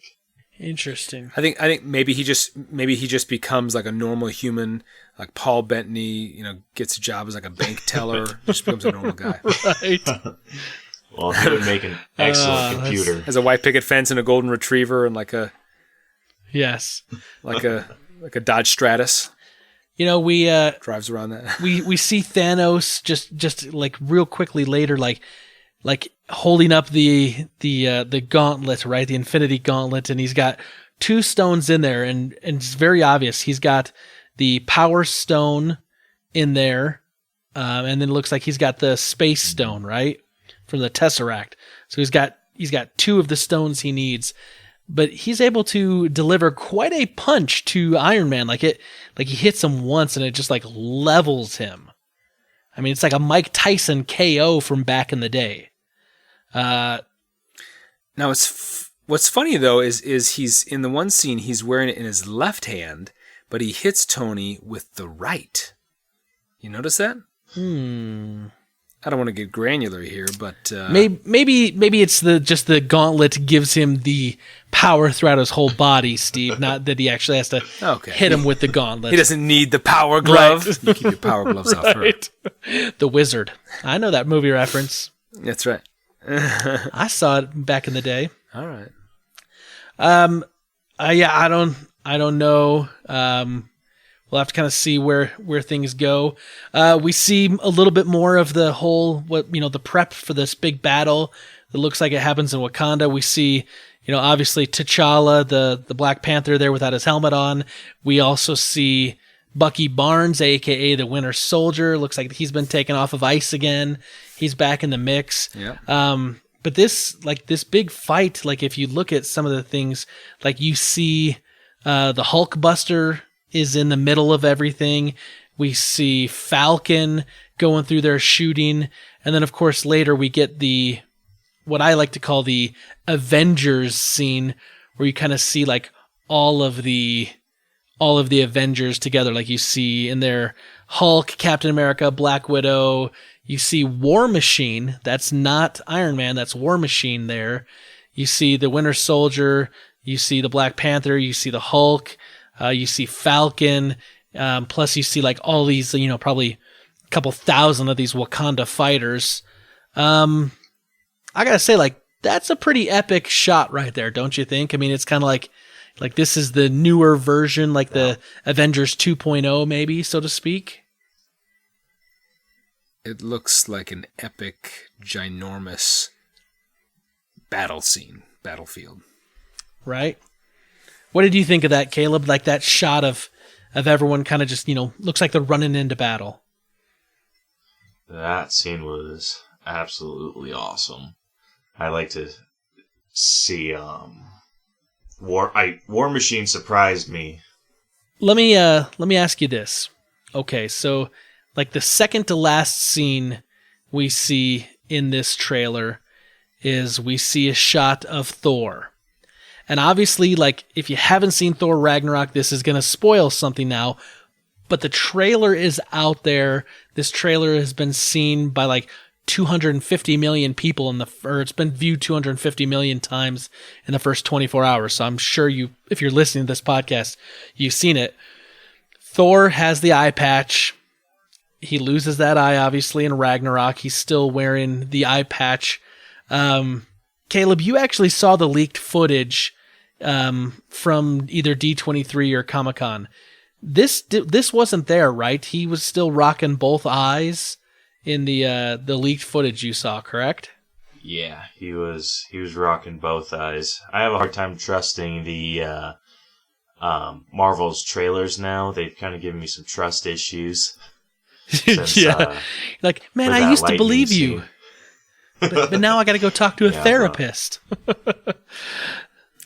Interesting. I think maybe he just becomes like a normal human, like Paul Bettany, gets a job as like a bank teller, just becomes a normal guy. Right. Well, he would make an excellent computer. Has a white picket fence and a golden retriever and like a Dodge Stratus. We drives around that. we see Thanos just like real quickly later, like holding up the gauntlet, right? The Infinity Gauntlet, and he's got 2 stones in there, and it's very obvious. He's got the Power Stone in there, and then it looks like he's got the Space Stone, right, from the Tesseract. So he's got 2 of the stones he needs, but he's able to deliver quite a punch to Iron Man. Like he hits him once, and it just like levels him. I mean, it's like a Mike Tyson KO from back in the day. Now, what's funny though is he's in the one scene he's wearing it in his left hand, but he hits Tony with the right. You notice that? I don't want to get granular here, but maybe it's just the gauntlet gives him the power throughout his whole body, Steve. Not that he actually has to hit him with the gauntlet. He doesn't need the power glove. Right. You keep your power gloves off her. The Wizard. I know that movie reference. That's right. I saw it back in the day. All right. Yeah, I don't know. We'll have to kind of see where things go. We see a little bit more of the whole, the prep for this big battle that looks like it happens in Wakanda. We see, obviously T'Challa, the Black Panther there without his helmet on. We also see Bucky Barnes, aka the Winter Soldier. Looks like he's been taken off of ice again. He's back in the mix. Yeah. But this big fight, like if you look at some of the things, like you see the Hulkbuster is in the middle of everything. We see Falcon going through their shooting. And then, of course, later we get what I like to call the Avengers scene, where you kind of see like all of the Avengers together. Like you see in there Hulk, Captain America, Black Widow. You see War Machine. That's not Iron Man. That's War Machine there. You see the Winter Soldier. You see the Black Panther. You see the Hulk. You see Falcon, plus you see like all these, probably a couple thousand of these Wakanda fighters. I gotta say, like, that's a pretty epic shot right there, don't you think? I mean, it's kind of like this is the newer version, like the Avengers 2.0, maybe, so to speak. It looks like an epic, ginormous battlefield. Right? What did you think of that, Caleb? Like that shot of everyone kind of just, looks like they're running into battle. That scene was absolutely awesome. I like to see War Machine surprised me. Let me ask you this. Okay, so like the second to last scene we see in this trailer is we see a shot of Thor. And obviously, like, if you haven't seen Thor Ragnarok, this is going to spoil something now. But the trailer is out there. This trailer has been seen by like 250 million people or it's been viewed 250 million times in the first 24 hours. So I'm sure if you're listening to this podcast, you've seen it. Thor has the eye patch. He loses that eye, obviously, in Ragnarok. He's still wearing the eye patch. Caleb, you actually saw the leaked footage from either D23 or Comic-Con. This wasn't there, right? He was still rocking both eyes in the leaked footage you saw, correct? Yeah, he was rocking both eyes. I have a hard time trusting the Marvel's trailers now. They've kind of given me some trust issues. Since, yeah, like, man, I used to believe you, but now I got to go talk to a therapist.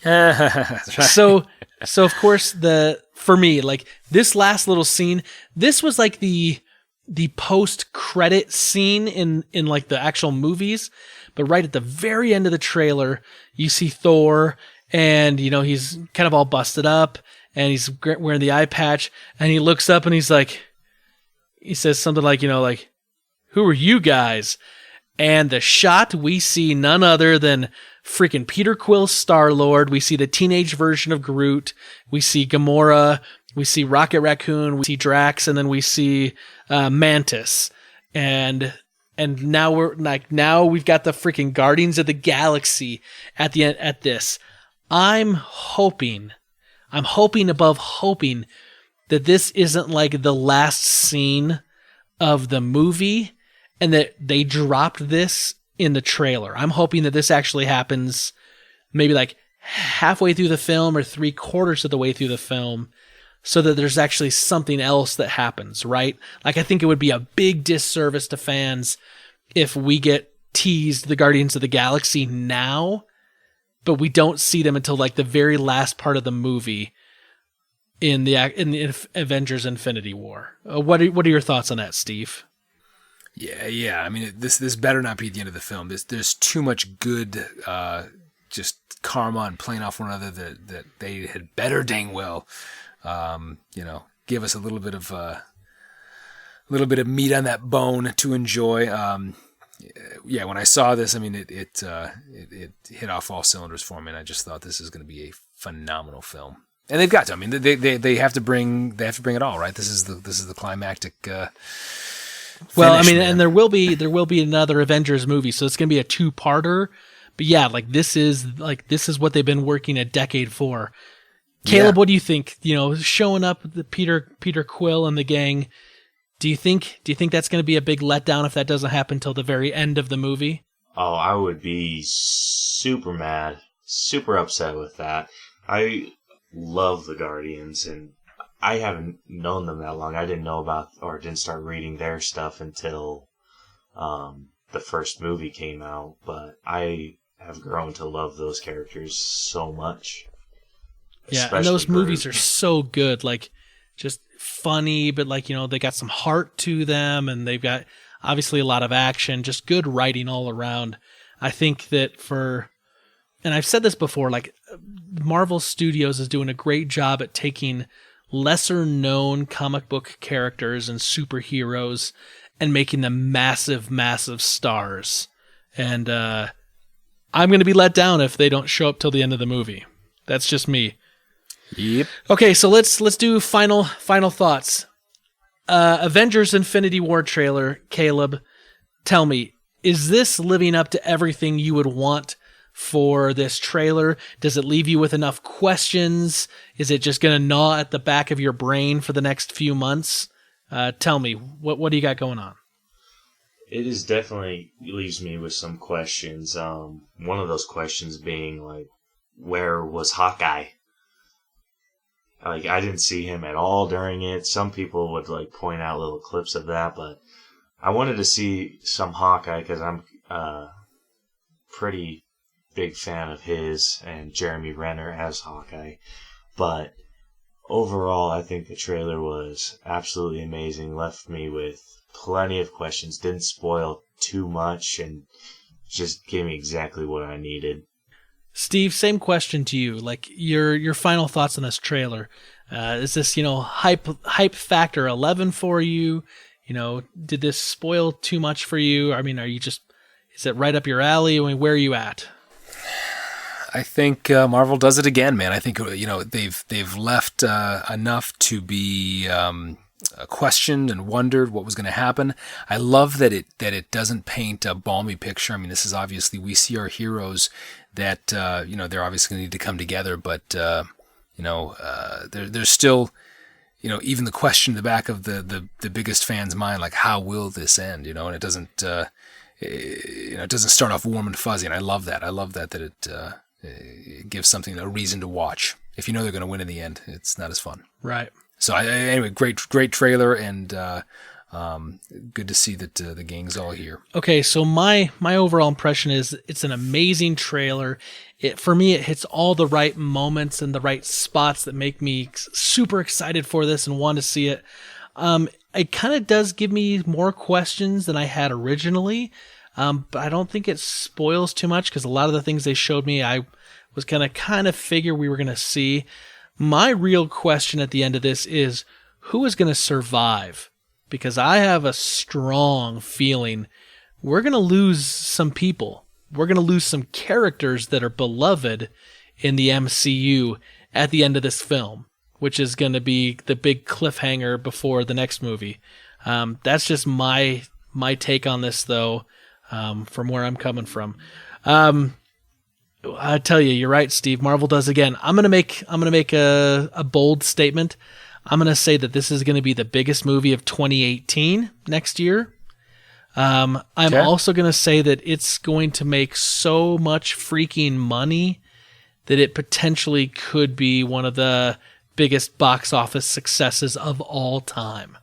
So of course for me, like this last little scene, this was like the post credit scene in like the actual movies, but right at the very end of the trailer, you see Thor, and he's kind of all busted up, and he's wearing the eye patch, and he looks up and he says something like, who are you guys? And the shot, we see none other than freaking Peter Quill's Star-Lord. We see the teenage version of Groot. We see Gamora. We see Rocket Raccoon. We see Drax, and then we see Mantis. And now we've got the freaking Guardians of the Galaxy at the end at this. I'm hoping above hoping that this isn't like the last scene of the movie, and that they dropped this in the trailer. I'm hoping that this actually happens maybe like halfway through the film or 3/4 of the way through the film, so that there's actually something else that happens, right? Like, I think it would be a big disservice to fans if we get teased the Guardians of the Galaxy now, but we don't see them until like the very last part of the movie in the Avengers Infinity War. What are your thoughts on that, Steve? Yeah. I mean, this better not be the end of the film. There's too much good, just karma and playing off one another that they had better dang well, give us a little bit of meat on that bone to enjoy. When I saw this, I mean, it hit off all cylinders for me, and I just thought this is going to be a phenomenal film. And they've got to. I mean, they have to bring it all, right? This is the climactic. Well, I mean, man. and there will be another Avengers movie, so it's going to be a 2-parter. But yeah, this is what they've been working a decade for. Caleb, What do you think? Showing up the Peter Quill and the gang. Do you think that's going to be a big letdown if that doesn't happen till the very end of the movie? Oh, I would be super mad, super upset with that. I love the Guardians, and I haven't known them that long. I didn't know about or didn't start reading their stuff until the first movie came out, but I have grown to love those characters so much. Yeah, and those movies are so good, like just funny, but they got some heart to them, and they've got obviously a lot of action, just good writing all around. I think that and I've said this before, like Marvel Studios is doing a great job at taking lesser known comic book characters and superheroes and making them massive, massive stars. And I'm going to be let down if they don't show up till the end of the movie. That's just me. Yep. Okay, so let's do final thoughts. Avengers Infinity War trailer, Caleb, tell me, is this living up to everything you would want for this trailer? Does it leave you with enough questions? Is it just going to gnaw at the back of your brain for the next few months? Tell me, what do you got going on? It is definitely leaves me with some questions. One of those questions being like, where was Hawkeye? Like, I didn't see him at all during it. Some people would point out little clips of that, but I wanted to see some Hawkeye because I'm pretty big fan of his and Jeremy Renner as Hawkeye. But overall, I think the trailer was absolutely amazing. Left me with plenty of questions. Didn't spoil too much and just gave me exactly what I needed. Steve, same question to you. Like your final thoughts on this trailer. Is this, hype factor 11 for you? Did this spoil too much for you? I mean, is it right up your alley? I mean, where are you at? I think Marvel does it again, man. I think they've left enough to be questioned and wondered what was going to happen. I love that it doesn't paint a balmy picture. I mean, this is obviously, we see our heroes that they're obviously going to need to come together, but there's still even the question in the back of the biggest fan's mind, like, how will this end? And it doesn't it doesn't start off warm and fuzzy, and I love that. I love that it gives something a reason to watch. If you know they're going to win in the end, it's not as fun. Right. So anyway, great trailer, and good to see that the gang's all here. Okay, so my overall impression is it's an amazing trailer. For me, it hits all the right moments and the right spots that make me super excited for this and want to see it. It kind of does give me more questions than I had originally. But I don't think it spoils too much because a lot of the things they showed me, I was going to kind of figure we were going to see. My real question at the end of this is, who is going to survive? Because I have a strong feeling we're going to lose some people. We're going to lose some characters that are beloved in the MCU at the end of this film, which is going to be the big cliffhanger before the next movie. That's just my take on this, though, from where I'm coming from. I tell you, you're right, Steve. Marvel does again. I'm gonna make a bold statement. I'm gonna say that this is gonna be the biggest movie of 2018 next year. I'm also gonna say that it's going to make so much freaking money that it potentially could be one of the biggest box office successes of all time.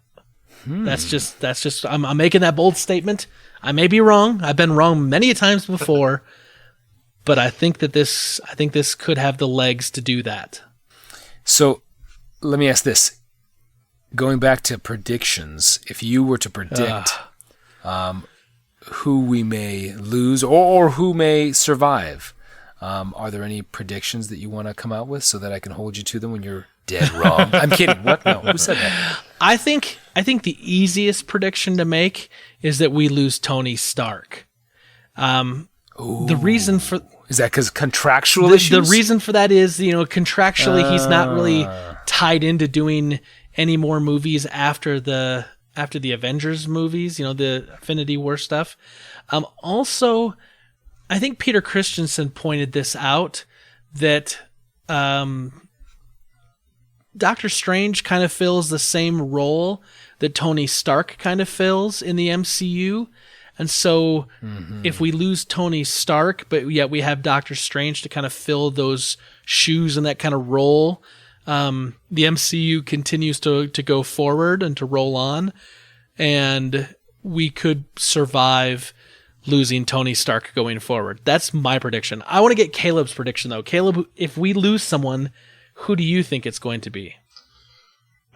That's just. I'm making that bold statement. I may be wrong. I've been wrong many times before. But I think this could have the legs to do that. So let me ask this. Going back to predictions, if you were to predict who we may lose or who may survive, are there any predictions that you want to come out with so that I can hold you to them when you're dead wrong? I'm kidding. What? No. Who said that? I think the easiest prediction to make is that we lose Tony Stark. The reason for is that because contractual issues? The reason for that is, contractually he's not really tied into doing any more movies after the Avengers movies, the Infinity War stuff. Also, I think Peter Christensen pointed this out that Doctor Strange kind of fills the same role that Tony Stark kind of fills in the MCU. And so if we lose Tony Stark, but yet we have Doctor Strange to kind of fill those shoes and that kind of role, the MCU continues to go forward and to roll on, and we could survive losing Tony Stark going forward. That's my prediction. I want to get Caleb's prediction, though. Caleb, if we lose someone, who do you think it's going to be?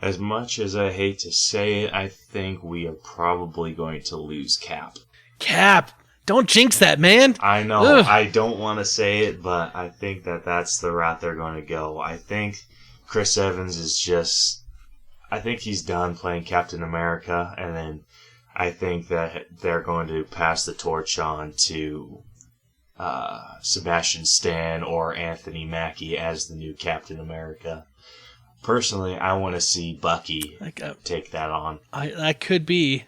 As much as I hate to say it, I think we are probably going to lose Cap. Cap! Don't jinx that, man! I know, ugh. I don't want to say it, but I think that's the route they're going to go. I think Chris Evans is just... I think he's done playing Captain America, and then I think that they're going to pass the torch on to Sebastian Stan or Anthony Mackie as the new Captain America. Personally, I want to see Bucky take that on. That could be.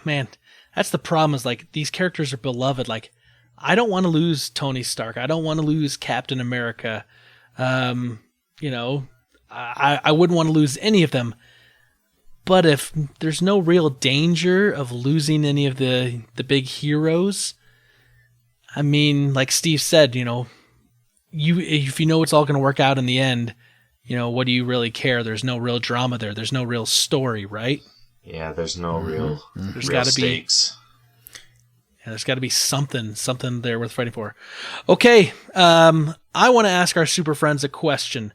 Man, that's the problem is, these characters are beloved. I don't want to lose Tony Stark. I don't want to lose Captain America. I wouldn't want to lose any of them. But if there's no real danger of losing any of the big heroes, I mean, like Steve said, if you know it's all going to work out in the end, what do you really care? There's no real drama there. There's no real story, right? Yeah, there's no real stakes. There's got to be something there worth fighting for. Okay, I want to ask our super friends a question.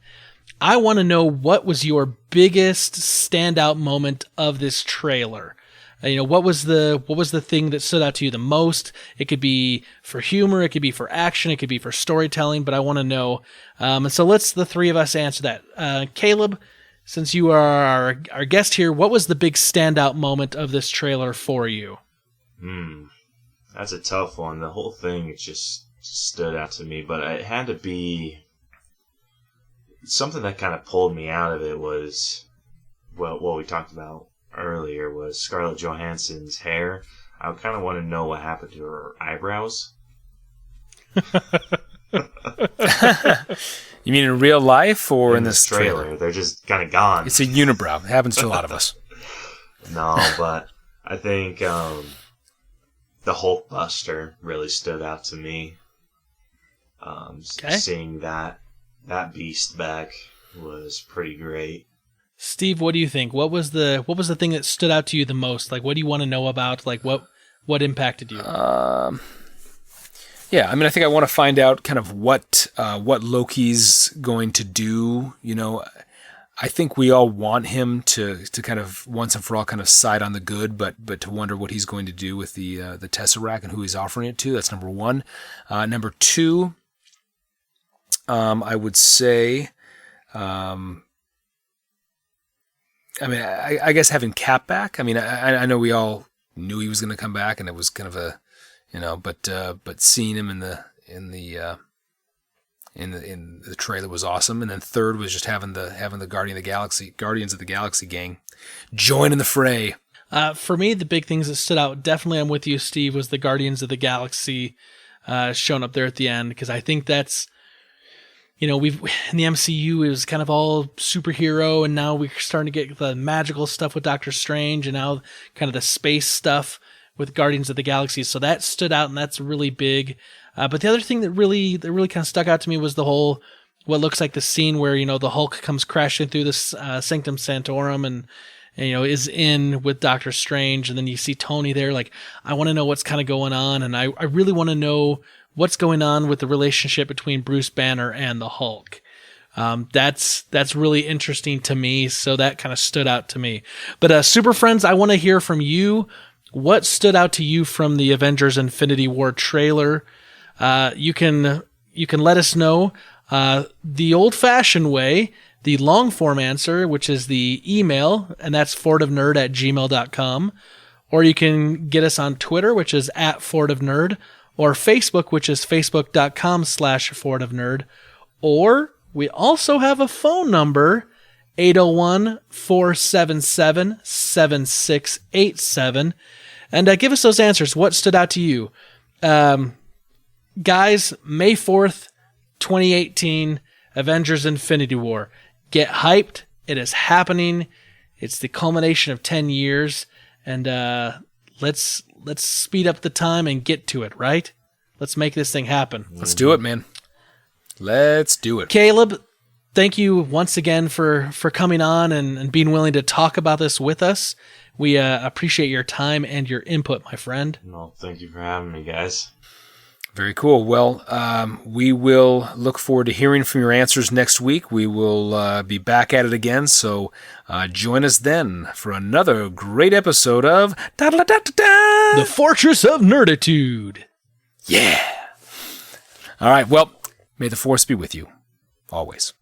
I want to know, what was your biggest standout moment of this trailer? What was the thing that stood out to you the most? It could be for humor, it could be for action, it could be for storytelling, but I want to know. And so let's the three of us answer that. Caleb, since you are our guest here, what was the big standout moment of this trailer for you? That's a tough one. The whole thing just stood out to me, but it had to be something that kind of pulled me out of it was, what we talked about earlier was Scarlett Johansson's hair. I kind of want to know what happened to her eyebrows. You mean in real life or in this trailer? They're just kind of gone. It's a unibrow. It happens to a lot of us. No, but I think the Hulkbuster really stood out to me. Seeing that beast back was pretty great. Steve, what do you think? What was the thing that stood out to you the most? What do you want to know about? What impacted you? Yeah, I mean, I think I want to find out kind of what Loki's going to do. I think we all want him to kind of once and for all kind of side on the good, but to wonder what he's going to do with the Tesseract and who he's offering it to. That's number one. Number two, I would say, I mean, I guess having Cap back. I mean, I know we all knew he was going to come back, and it was kind of a, but seeing him in the trailer was awesome. And then third was just having the Guardians of the Galaxy gang join in the fray. For me, the big things that stood out, definitely I'm with you, Steve, was the Guardians of the Galaxy showing up there at the end, because I think that's, we've in the MCU it was kind of all superhero, and now we're starting to get the magical stuff with Doctor Strange, and now kind of the space stuff with Guardians of the Galaxy. So that stood out, and that's really big. But the other thing that really kind of stuck out to me was the whole, what looks like the scene where, the Hulk comes crashing through this Sanctum Sanctorum and is in with Doctor Strange. And then you see Tony there. Like, I want to know what's kind of going on. And I really want to know what's going on with the relationship between Bruce Banner and the Hulk. That's really interesting to me. So that kind of stood out to me. But Super Friends, I want to hear from you. What stood out to you from the Avengers Infinity War trailer? You can let us know the old-fashioned way, the long-form answer, which is the email, and that's fordofnerd@gmail.com. Or you can get us on Twitter, which is @fordofnerd, or Facebook, which is facebook.com/fordofnerd. Or we also have a phone number, 801-477-7687. And give us those answers. What stood out to you? Guys, May 4th, 2018, Avengers Infinity War. Get hyped. It is happening. It's the culmination of 10 years. And let's speed up the time and get to it, right? Let's make this thing happen. Let's do it, man. Let's do it. Caleb, thank you once again for coming on and being willing to talk about this with us. We appreciate your time and your input, my friend. No, thank you for having me, guys. Very cool. Well, we will look forward to hearing from your answers next week. We will be back at it again, so join us then for another great episode of The Fortress of Nerditude. Yeah. All right. Well, may the force be with you always.